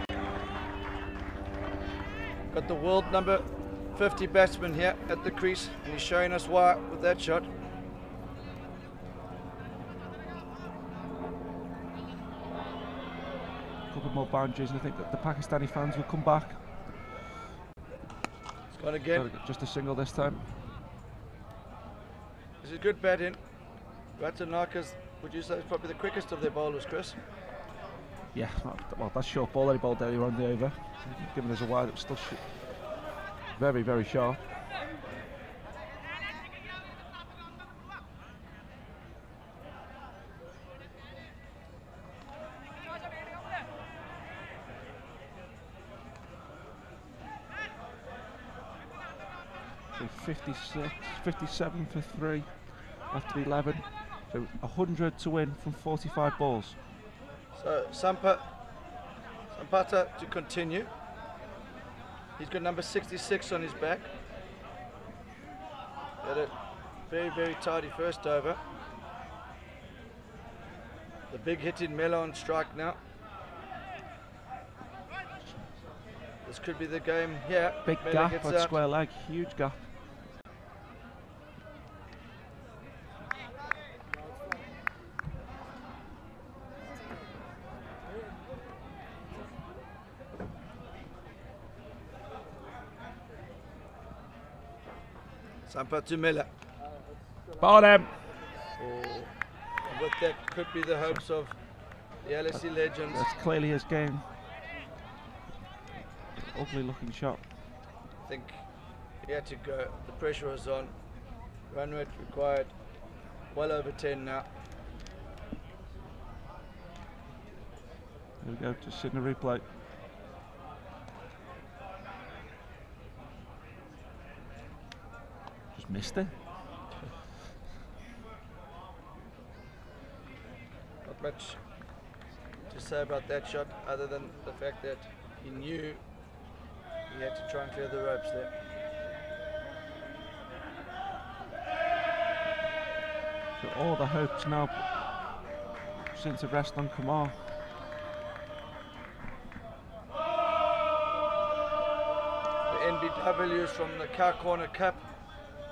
Got the world number 50 batsman here at the crease, and he's showing us why with that shot. A couple more boundaries, and I think that the Pakistani fans will come back. It's gone again. Just a single this time. This is good batting. Ratanaka's, would you say, is probably the quickest of their bowlers, Chris? Yeah, well, that short ball that he bowled earlier on the over, given us a wide, it was still very, very sharp. So 56, 57 for 3 after 11. So 100 to win from 45 balls. So Sampata to continue. He's got number 66 on his back. Had a very, very tidy first over. The big hit in Melo on strike now. This could be the game here. Big Melo gap gets at out. square leg, huge gap. Sampata to Miller. Ball him! And with that could be the hopes of the LSE Legends. That's clearly his game. Ugly looking shot. I think he had to go. The pressure was on. Run rate required well over 10 now. There we go, just sitting a replay. Just missed it. Not much to say about that shot other than the fact that he knew he had to try and clear the ropes there. So all the hopes now seem to rest on Kumar. The NBWs from the Car Corner Cup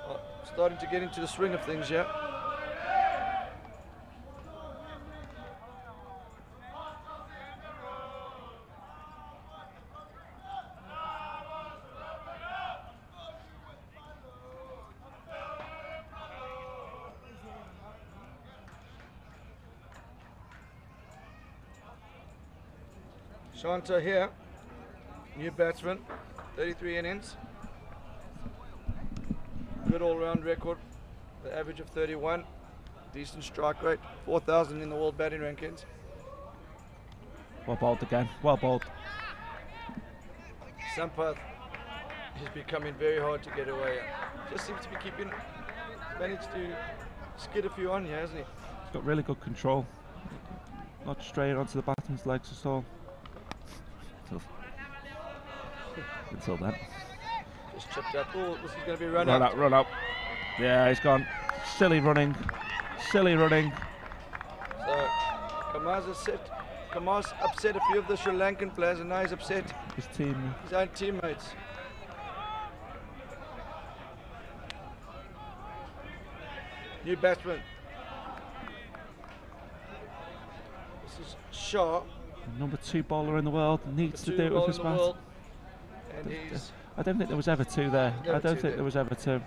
are starting to get into the swing of things here. Shanta here, new batsman, 33 innings. Good all-round record, the average of 31, decent strike rate, 4,000 in the world batting rankings. Well bowled again, well bowled. Sampath is becoming very hard to get away. Just seems to be managed to skid a few on here, hasn't he? He's got really good control. Not straight onto the batsman's legs at all. Until then. Just chipped out. Oh, this is going to be run Run out. out, run out. Yeah, he's gone. Silly running. Silly running. So, Kamar's upset a few of the Sri Lankan players, and now he's upset His team. his own teammates. New batsman. This is Shah. Number 2 bowler in the world. Needs to do it with his bat. And he's I don't think there was ever 2 there. Never I don't two think there. there was ever 2.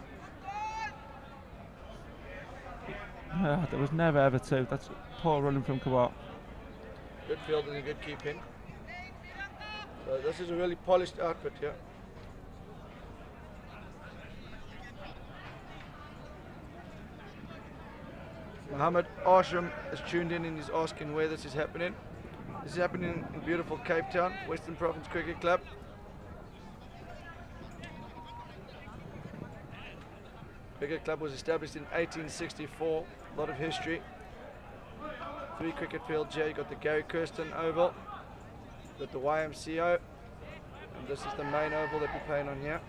No, there was never ever 2. That's poor running from Kumar. good fielding and good keeping. So this is a really polished outfit here. Mohammed Ashram is tuned in and is asking where this is happening. This is happening in beautiful Cape Town, Western Province Cricket Club. Cricket club was established in 1864. A lot of history. 3 cricket fields here. You got the Gary Kirsten Oval, got the YMCO, and this is the main oval that we're playing on here.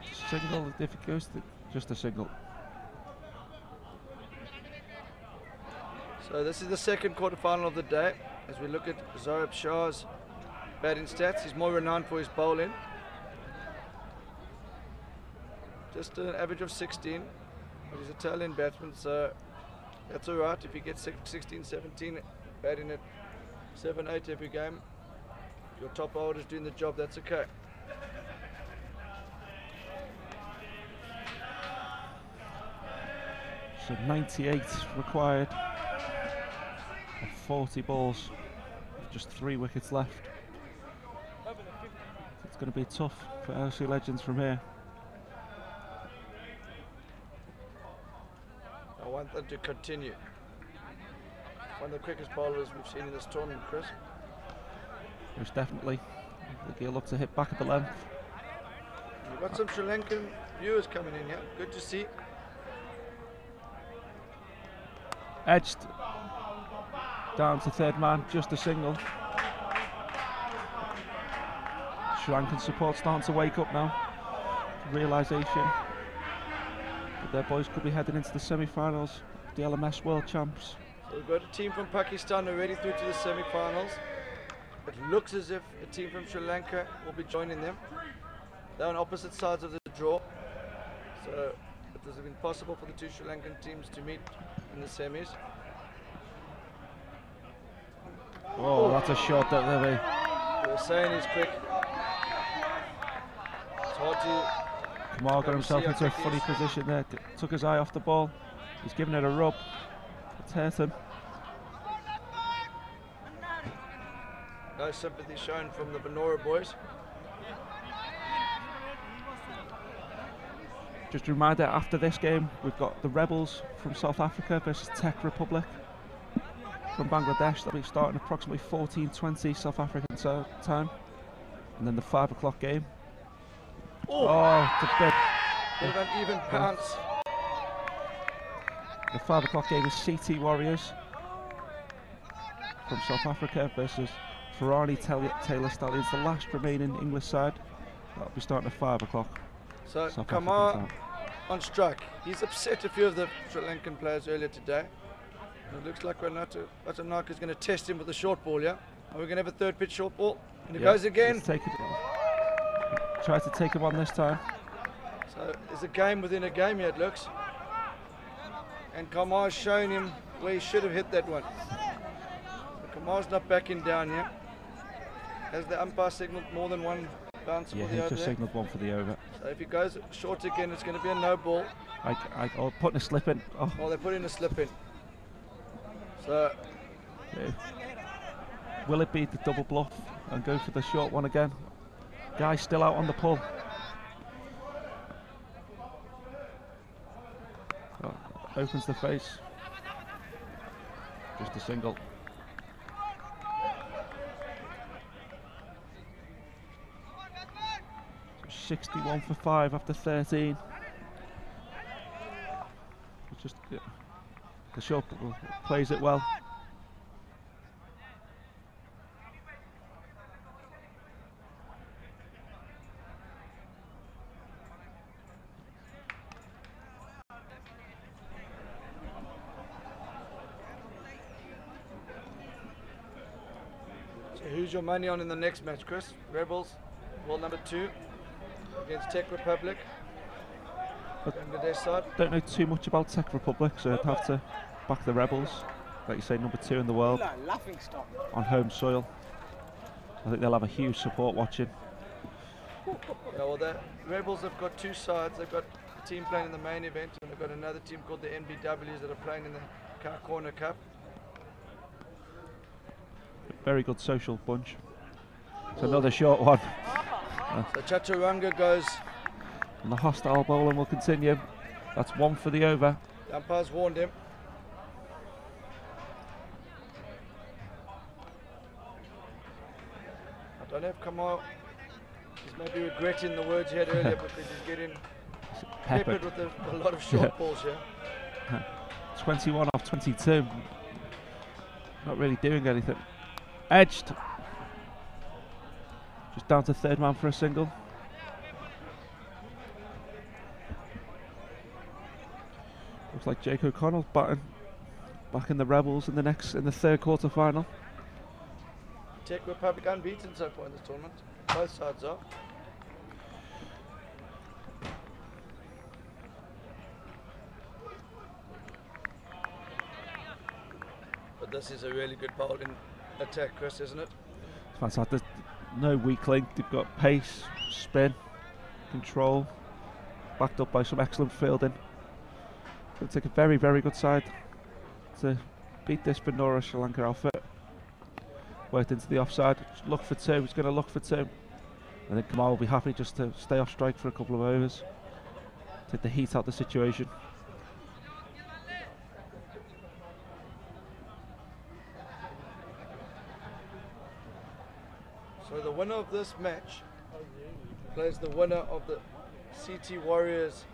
Just single if it goes to just a single. So this is the second quarterfinal of the day. As we look at Zohrab Shah's batting stats, he's more renowned for his bowling. Just an average of 16, but he's a tail-end batsman, so that's all right. If he gets 16, 17, batting at 7, 8 every game, your top bowler's doing the job, that's okay. So 98 required. 40 balls, just 3 wickets left. It's going to be tough for LSE Legends from here. I want them to continue. One of the quickest bowlers we've seen in this tournament, Chris. Most definitely. I think he'll look to hit back at the length. We've got some Sri Lankan viewers coming in here. Good to see. Edged down to third man, just a single. Sri Lankan support starting to wake up now. Realisation that their boys could be heading into the semi-finals, the LMS World Champs. So we've got a team from Pakistan already through to the semi-finals. It looks as if a team from Sri Lanka will be joining them. They're on opposite sides of the draw. So it has been possible for the 2 Sri Lankan teams to meet in the semis. Oh, that's a shot that they'll be. They were saying he's quick. It's hard to... Kamar got himself into a funny position there. Took his eye off the ball. He's giving it a rub. It's hurt him. No sympathy shown from the Venora boys. Just a reminder, after this game, we've got the Rebels from South Africa versus Czech Republic from Bangladesh. That'll be starting approximately 14:20 South African time. And then the 5 o'clock game. Oh, it's a bit of an even pounce. The 5 o'clock game is CT Warriors from South Africa versus Ferrari Taylor Stallions, the last remaining English side. That'll be starting at 5 o'clock. So South Kamar on strike. He's upset a few of the Sri Lankan players earlier today. It looks like Vatanaka is going to test him with a short ball, yeah? Are we going to have a third pitch short ball? And it goes again. Try to take him on this time. So there's a game within a game here, it looks. And Kamar's shown him where he should have hit that one. But Kamar's not backing down here. Has the umpire signalled more than one bounce for the over? Yeah, he's just signalled one for the over. So if he goes short again, it's going to be a no ball. Oh, putting a slip in. Oh, they're putting a slip in. So, yeah. Will it be the double bluff and go for the short one again? Guy's still out on the pull. Oh, opens the face. Just a single. So 61 for 5 after 13. It's just the short plays it well. Who's your money on in the next match, Chris? Rebels, world number 2 against Czech Republic. Bangladesh side. Don't know too much about Czech Republic, so I'd have to back the Rebels. Like you say, number 2 in the world on home soil. I think they'll have a huge support watching. Yeah, well, the Rebels have got 2 sides. They've got a team playing in the main event, and they've got another team called the NBWs that are playing in the Car Corner Cup. Very good social bunch. It's another short one. So Chaturanga goes. And the hostile bowling will continue. That's 1 for the over. The umpire's warned him. Don't know if Kamal is maybe regretting the words he had earlier because he's getting peppered with a lot of short balls here. 21 off 22. Not really doing anything. Edged. Just down to third man for a single. Looks like Jake O'Connell's batting back in the Rebels in the third quarter final. Czech Republic unbeaten so far in this tournament. Both sides are. But this is a really good bowling attack, Chris, isn't it? It's fantastic. There's no weak link. They've got pace, spin, control, backed up by some excellent fielding. It'll take a very, very good side to beat this Venora Sri Lanka outfit. Worked into the offside. Just look for two. He's going to look for two. I think Kamal will be happy just to stay off strike for a couple of overs. Take the heat out of the situation. So the winner of this match plays the winner of the CT Warriors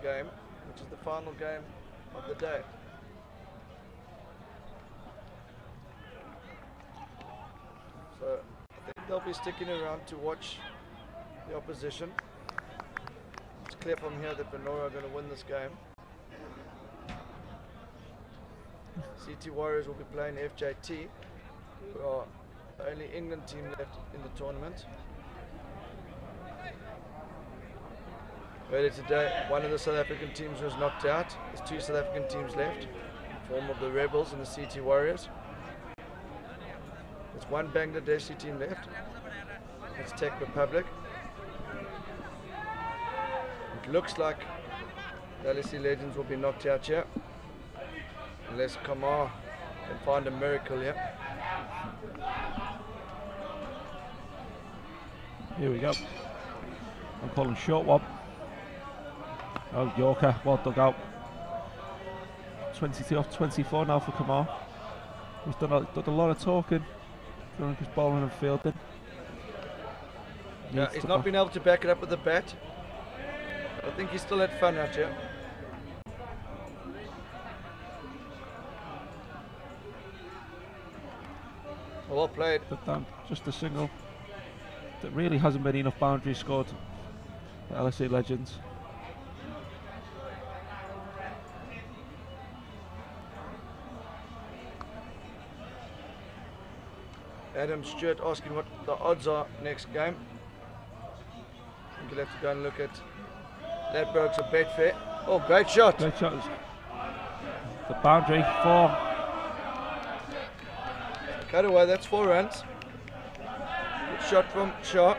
game, which is the final game of the day. So I think they'll be sticking around to watch the opposition. It's clear from here that Vanora are going to win this game. CT Warriors will be playing FJT, who are the only England team left in the tournament. Earlier today, one of the South African teams was knocked out. There's two South African teams left, in the form of the Rebels and the CT Warriors. There's one Bangladeshi team left. It's Czech Republic. It looks like the LSE Legends will be knocked out here, unless Kamar can find a miracle here. Here we go. I'm calling short one. Oh, Yorker, well dug out. 22 off 24 now for Kamar. He's done a lot of talking. Feeling like he's bowling and fielding. Yeah, he's not been able to back it up with the bat. I think he still had fun out here. Well played. But down just a single. There really hasn't been enough boundaries scored for LSE Legends. Adam Stewart asking what the odds are next game. I think you'll have to go and look at Ladbrokes or Betfair. Oh, great shot. Great shot. The boundary, 4. Cut away, that's 4 runs. Good shot from Shah.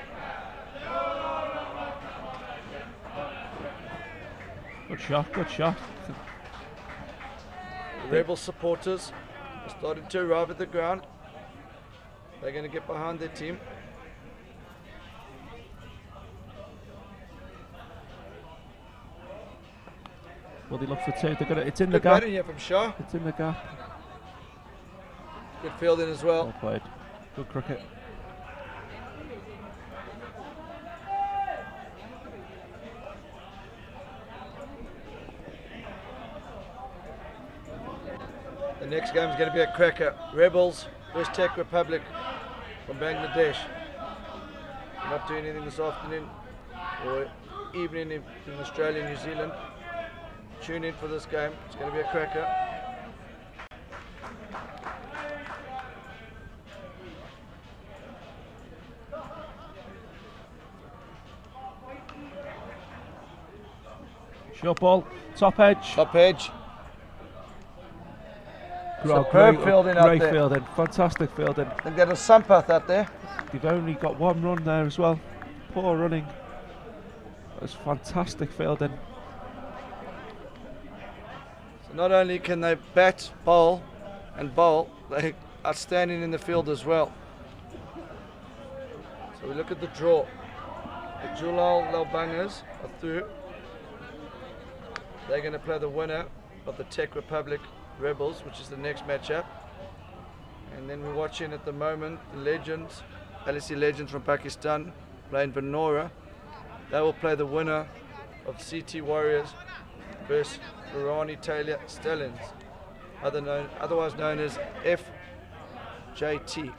Good shot, good shot. The Rebel supporters are starting to arrive at the ground. They're going to get behind their team. Well, they look for 2. They're gonna. It's in the Good gap. batting here from Shah. It's in the gap. Good fielding as well. Well played. Good cricket. The next game is going to be a cracker. Rebels vs Czech Republic from Bangladesh. We're not doing anything this afternoon or evening in Australia and New Zealand. Tune in for this game. It's going to be a cracker. Short ball, top edge. Top edge. Superb fielding out great there. fielding, fantastic fielding. I think that was Sampath out there. They've only got 1 run there as well. Poor running. That's fantastic fielding. So not only can they bat, bowl and bowl, they are standing in the field as well. So we look at the draw. The Julal Lalbangers are through. They're going to play the winner of the Czech Republic Rebels, which is the next matchup. And then we're watching at the moment the Legends LSE Legends from Pakistan playing Venora. They will play the winner of CT Warriors versus Irani Taylor Stallions, otherwise known as FJT.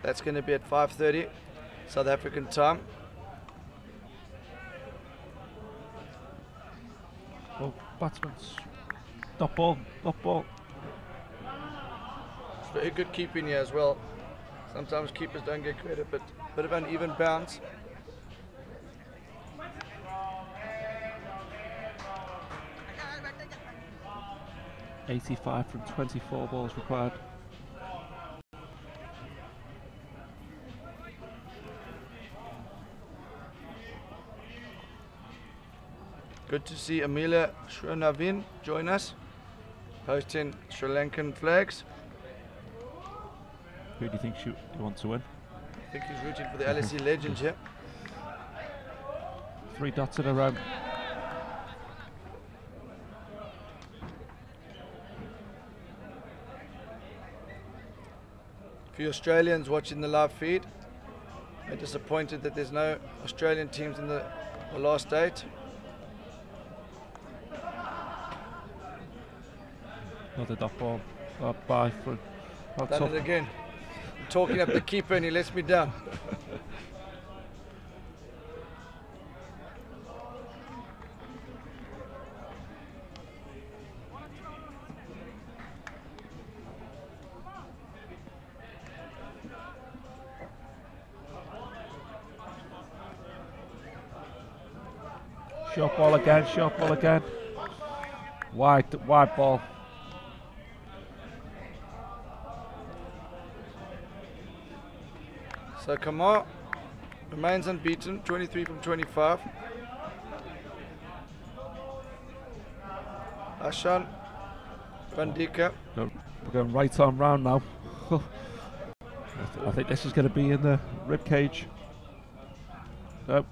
That's going to be at 5:30 South African time. Well, batsman's dot ball, dot ball. It's very good keeping here as well. Sometimes keepers don't get credit, but a bit of an even bounce. .85 from 24 balls required. Good to see Amelia Srinavin join us, posting Sri Lankan flags. Who do you think you want to win? I think he's rooting for the LSE Legends here. 3 dots in a row. A few Australians watching the live feed are disappointed that there's no Australian teams in the last 8. Another dot ball. Bye for Done it again. I'm talking up the keeper and he lets me down. Short ball again, short ball again. Wide ball. So Kamar remains unbeaten, 23 from 25. Ashan Vandika. We're going right on round now. I think this is going to be in the rib cage. Nope.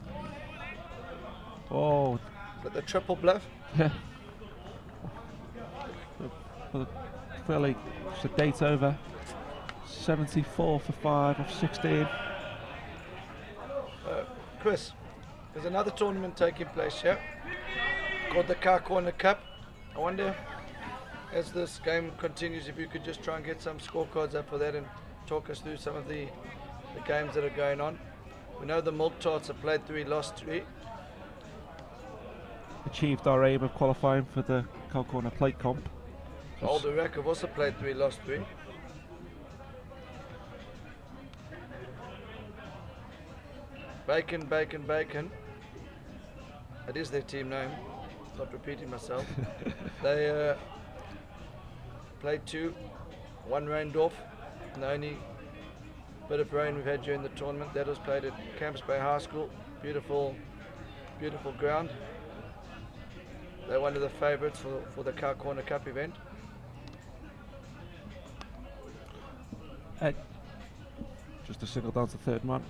Oh. But the triple bluff. Yeah. Fairly sedate over. 74 for 5 of 16. Chris, there's another tournament taking place here called the Car Corner Cup. I wonder, as this game continues, if you could just try and get some scorecards up for that and talk us through some of the games that are going on. We know the Milk Tarts have played 3, lost 3. Achieved our aim of qualifying for the Car Corner Plate Comp. Old Iraq have also played 3, lost 3. Bacon, Bacon, Bacon. That is their team name. Not repeating myself. They played 2, 1 rained off. And the only bit of rain we've had during the tournament, that was played at Camps Bay High School. Beautiful, beautiful ground. They're one of the favourites for the Car Corner Cup event. Just a single down to third man.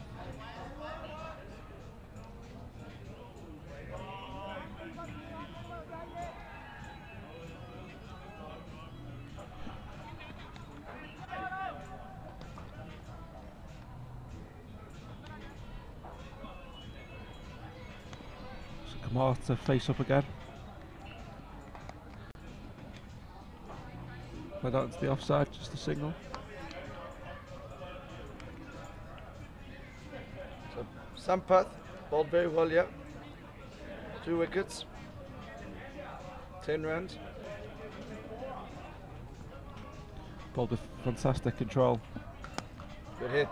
Kamar to face up again. Played out into the offside, just a signal. So Sampath bowled very well here. 2 wickets, 10 runs. Bowled with fantastic control. Good hit.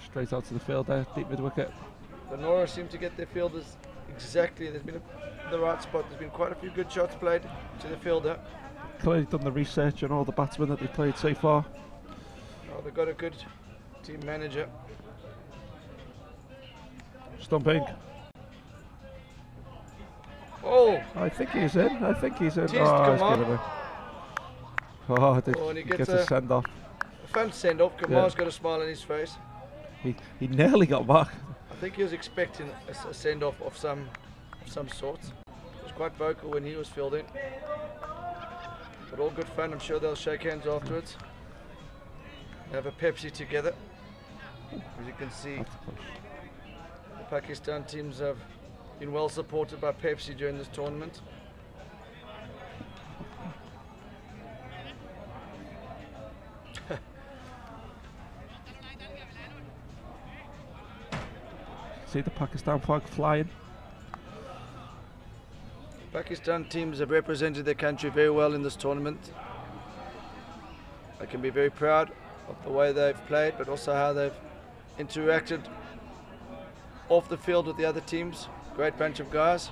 Straight out to the field there, deep mid wicket. Venora seem to get their fielders exactly. There's been in the right spot. There's been quite a few good shots played to the fielder. Clearly done the research on all the batsmen that they've played so far. Oh, they've got a good team manager. Stumping. Oh! I think he's in. I think he's in. Teased Oh, he's Kamar. given it. Oh, And he gets gets a a send off. A fun send off. Kamar's got a smile on his face. He nearly got back. I think he was expecting a send off of some sort. It was quite vocal when he was fielding. But all good fun. I'm sure they'll shake hands afterwards. Have a Pepsi together. As you can see, the Pakistan teams have been well supported by Pepsi during this tournament. See the Pakistan flag flying. Pakistan teams have represented their country very well in this tournament. I can be very proud of the way they've played, but also how they've interacted off the field with the other teams. Great bunch of guys.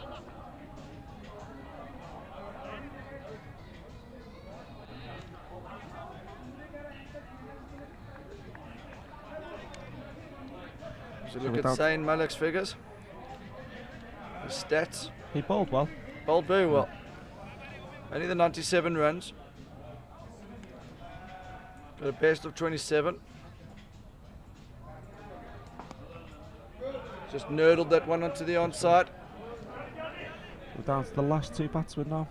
So look at Zayn Malik's figures, his stats. He bowled well. Bowled very well. Only the 97 runs. Got a best of 27. Just nurdled that one onto the onside. We're down to the last two batsmen now.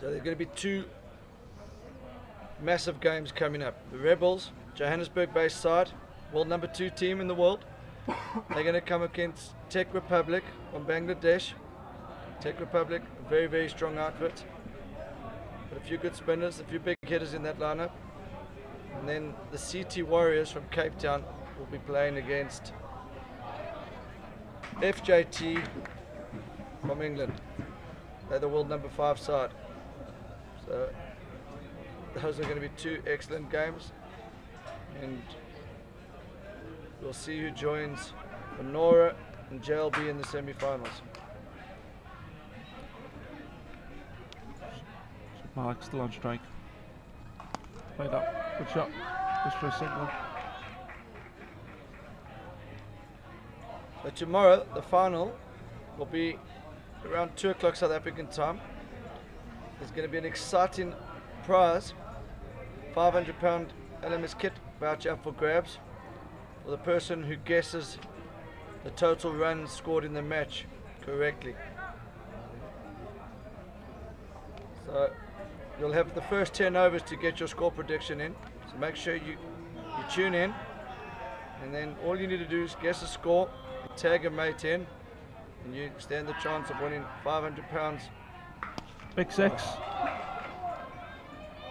So there's going to be two massive games coming up. The Rebels, Johannesburg-based side, world number 2 team in the world. They're going to come against Czech Republic from Bangladesh. Czech Republic, a very, very strong outfit. But a few good spinners, a few big hitters in that lineup. And then the CT Warriors from Cape Town will be playing against FJT from England. They're the world number 5 side. So those are going to be 2 excellent games. And we'll see who joins Venora and JLB in the semi-finals. Malik still on strike. Play that. Good shot. Just for a single. So tomorrow, the final will be around 2 o'clock South African time. There's going to be an exciting prize, £500 LMS kit voucher up for grabs for the person who guesses the total runs scored in the match correctly. So you'll have the first 10 overs to get your score prediction in. So make sure you tune in, and then all you need to do is guess a score, tag a mate in, and you stand the chance of winning £500. Big 6.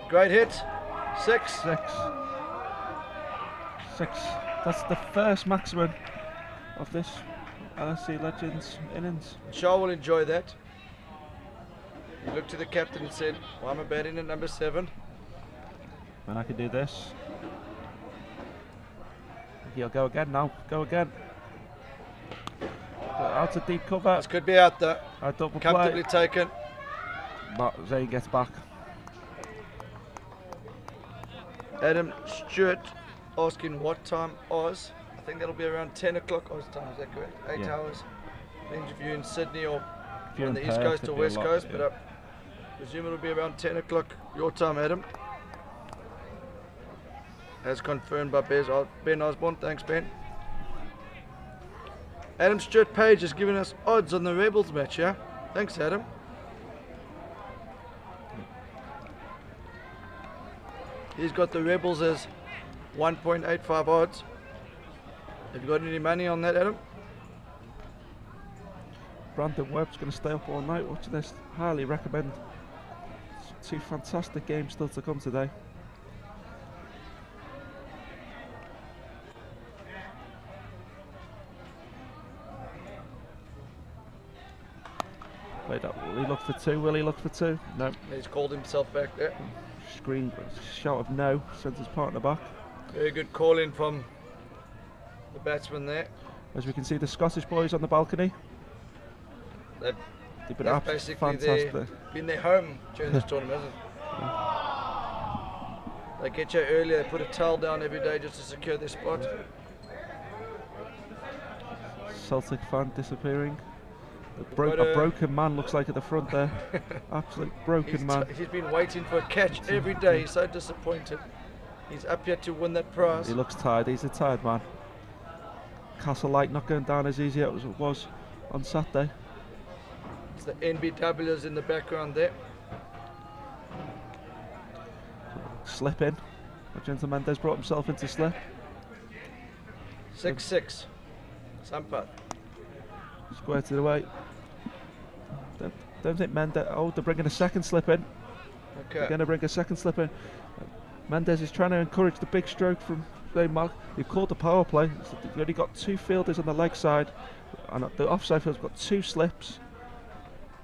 Great hit. 6. 6. That's the first maximum of this LSE Legends innings. Shah will enjoy that. He looked to the captain and said, well, I'm a batting at number 7. And I can do this. He'll go again now. Go again. Out of deep cover. This could be out though. A double Comfortably play. taken. But Zayn gets back. Adam Stewart asking what time Oz. I think that'll be around 10 o'clock Oz time, is that correct? 8 Yeah. hours. Depends if you're in Sydney or If you're on in the East Perth, Coast it'd or be a West lot, Coast, yeah. but I presume it'll be around 10 o'clock your time, Adam. As confirmed by Ben Osborne. Thanks, Ben. Adam Stewart Page has given us odds on the Rebels match, yeah? Thanks, Adam. He's got the Rebels as 1.85 odds. Have you got any money on that, Adam? Brandon Webb's going to stay up all night watching this. Highly recommend. 2 fantastic games still to come today. Played up. Will he look for 2? Will he look for 2? No. He's called himself back there. Screen shout of no. Sends his partner back. Very good call in from the batsman there. As we can see, the Scottish boys on the balcony. They've They've been That's basically fantastic. been their home during this tournament, isn't it? They get you early, they put a towel down every day just to secure their spot. Celtic fan disappearing. A Got a- broken man looks like at the front there. Absolute broken man. He's been waiting for a catch every day, he's so disappointed. He's up here to win that prize. He looks tired. He's a tired man. Castle Light not going down as easy as it was on Saturday. It's the NBWs in the background there. Slip in. Magenta Mendes brought himself into slip. 6-6. Sampath. Square to the way. Don't think Mendes. Oh, they're bringing a second slip in. Okay. They're going to bring a second slip in. Mendes is trying to encourage the big stroke from Mark. You've called the power play. So you've only got 2 fielders on the leg side, and the offside field's got 2 slips,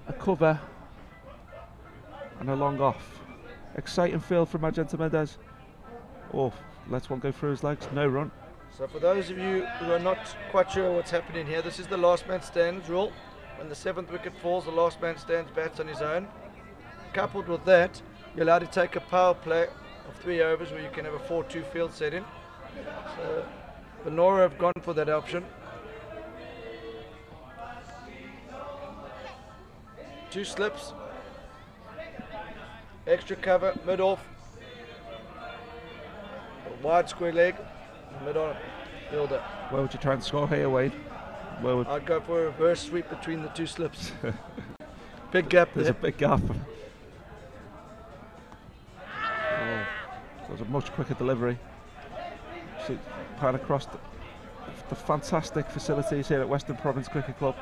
a cover, and a long off. Exciting field from Magenta Mendes. Oh, lets one go through his legs. No run. So for those of you who are not quite sure what's happening here, this is the last man stands rule. When the 7th wicket falls, the last man stands bats on his own. Coupled with that, you're allowed to take a power play of 3 overs where you can have a 4-2 field set in. So Venora have gone for that option. 2 slips, extra cover, mid off, a wide square leg, mid on fielder. Where would you try and score here, Wade? Where would I'd go for a reverse sweep between the 2 slips. Big gap There's there. a big gap. Oh, that was a much quicker delivery. See, pan across the fantastic facilities here at Western Province Cricket Club.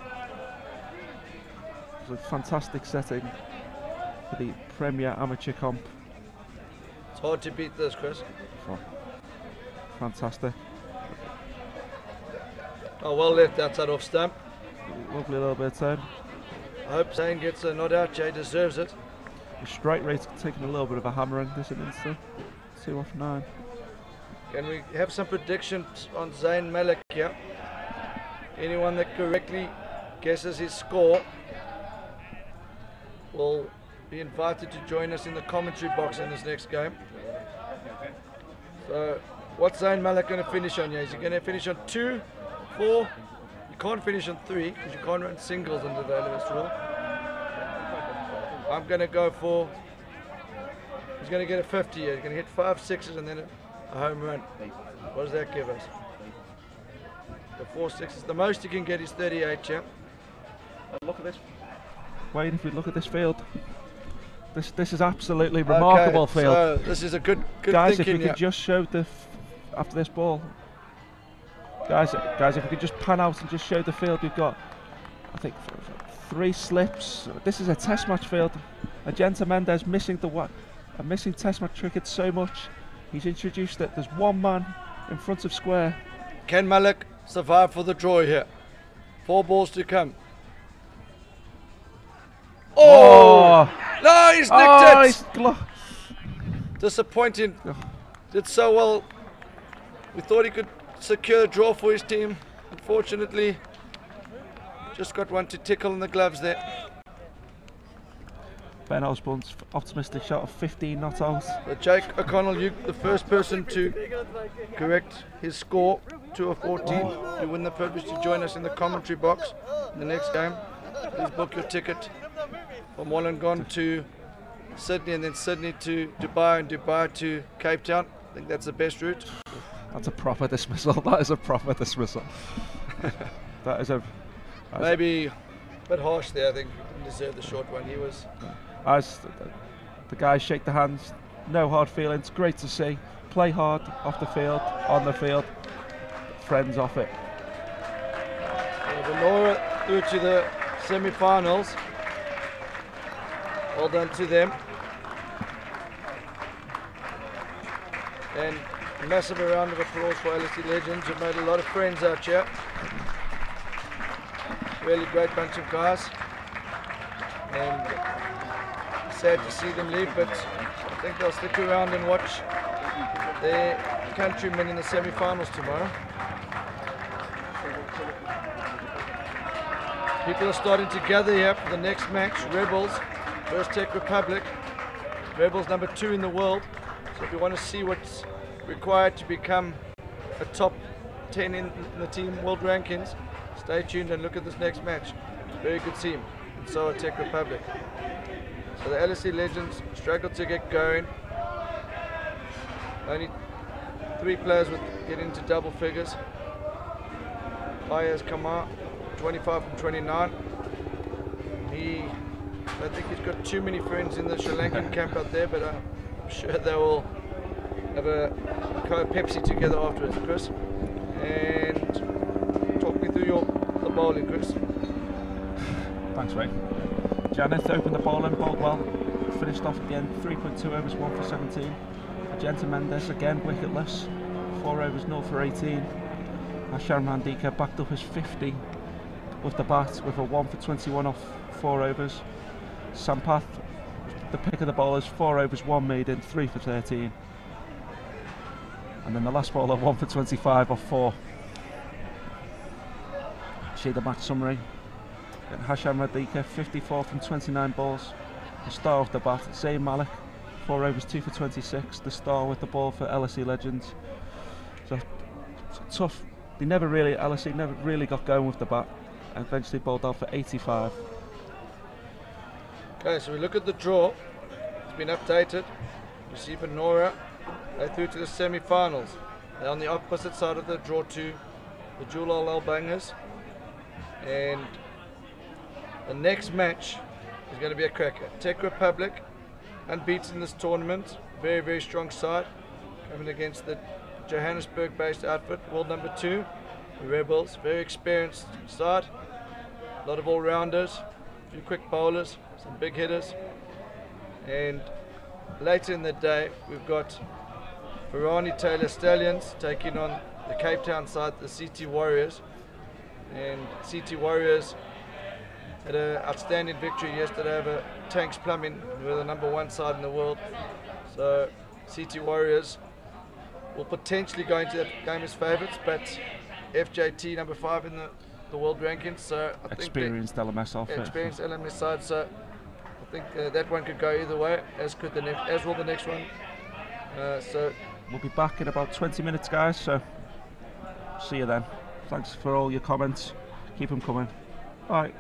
It's a fantastic setting for the Premier Amateur Comp. It's hard to beat this, Chris. Oh, fantastic. Oh, well left outside off stump. Lovely little bit of turn. I hope Zane gets a nod out. Jay deserves it. The strike rate's taking a little bit of a hammering this innings, though. 2 off 9. Can we have some predictions on Zayn Malik here? Anyone that correctly guesses his score will be invited to join us in the commentary box in this next game. So, what's Zayn Malik going to finish on here? Is he going to finish on 2, 4? You can't finish on 3 because you can't run singles under the LMS rule. I'm going to go for, he's going to get a 50 here. He's going to hit 5 6s and then a home run. What does that give us? The 4 6s. The most you can get is 38, yeah? Look at this. Wayne, if we look at this field, this is absolutely remarkable field. So this is a good guys, thinking, if you could just show the after this ball, guys, if we could just pan out and just show the field, we've got, I think, 3 slips. This is a Test match field. Magenta Mendes missing missing Test match cricket so much. He's introduced it. There's 1 man in front of square. Can Malik survive for the draw here? 4 balls to come. Oh! No, he's nicked it! Disappointing. Did so well. We thought he could secure a draw for his team. Unfortunately, just got one to tickle in the gloves there. Ben Osborne's optimistic shot of 15 not out. But Jake O'Connell, you the first person to correct his score, 2 of 14. You win the privilege to join us in the commentary box in the next game. Please book your ticket from Wollongong to Sydney, and then Sydney to Dubai, and Dubai to Cape Town. I think that's the best route. That's a proper dismissal. That is a proper dismissal. That is a... Maybe a bit harsh there. I think he didn't deserve the short one. He was... As the guys shake the hands, no hard feelings, great to see. Play hard off the field, on the field, friends off it. Venora through to the semi-finals. Well done to them. And a massive round of applause for LSE Legends, who made a lot of friends out here. Really great bunch of guys. And sad to see them leave, but I think they'll stick around and watch their countrymen in the semi-finals tomorrow. People are starting to gather here for the next match. Rebels versus Czech Republic. Rebels number 2 in the world. So if you want to see what's required to become a top 10 in the team world rankings, stay tuned and look at this next match. Very good team. And so are Czech Republic. So the LSE Legends struggled to get going. Only 3 players would get into double figures. Ayaz come out, 25 from 29. I think he's got too many friends in the Sri Lankan camp out there, but I'm sure they will have a Pepsi together afterwards, Chris. And talk me through the bowling, Chris. Thanks, Ray. Janeth opened the bowling, bowled well, finished off at the end, 3.2 overs, 1 for 17. Agenta Mendes again wicketless, 4 overs, 0 for 18. Hashan Mandika backed up his 50 with the bat with a 1 for 21 off 4 overs. Sampath, the pick of the bowlers, 4 overs, 1 maiden, 3 for 13. And then the last bowler, 1 for 25 off 4. See the match summary. And Hashan Radika, 54 from 29 balls. The star of the bat, Zayn Malik, 4 overs, 2 for 26. The star with the ball for LSE Legends. So it's tough. LSE never really got going with the bat. And eventually bowled out for 85. Okay, so we look at the draw. It's been updated. You see Venora, they're through to the semi-finals. They're on the opposite side of the draw to the Julal Bangers. And the next match is going to be a cracker. Czech Republic, unbeaten in this tournament. Very, very strong side. Coming against the Johannesburg-based outfit, world number 2, the Rebels. Very experienced side. A lot of all-rounders, a few quick bowlers, some big hitters. And later in the day, we've got Varani Taylor Stallions taking on the Cape Town side, the CT Warriors. And CT Warriors had an outstanding victory yesterday over Tanks Plumbing, who are the number 1 side in the world. So CT Warriors will potentially go into that game as favourites, but FJT number 5 in the world rankings, so I experienced think LMS outfit. Experienced LMS side, so I think that one could go either way, as will the next one. So we'll be back in about 20 minutes, guys. So see you then. Thanks for all your comments. Keep them coming. Bye.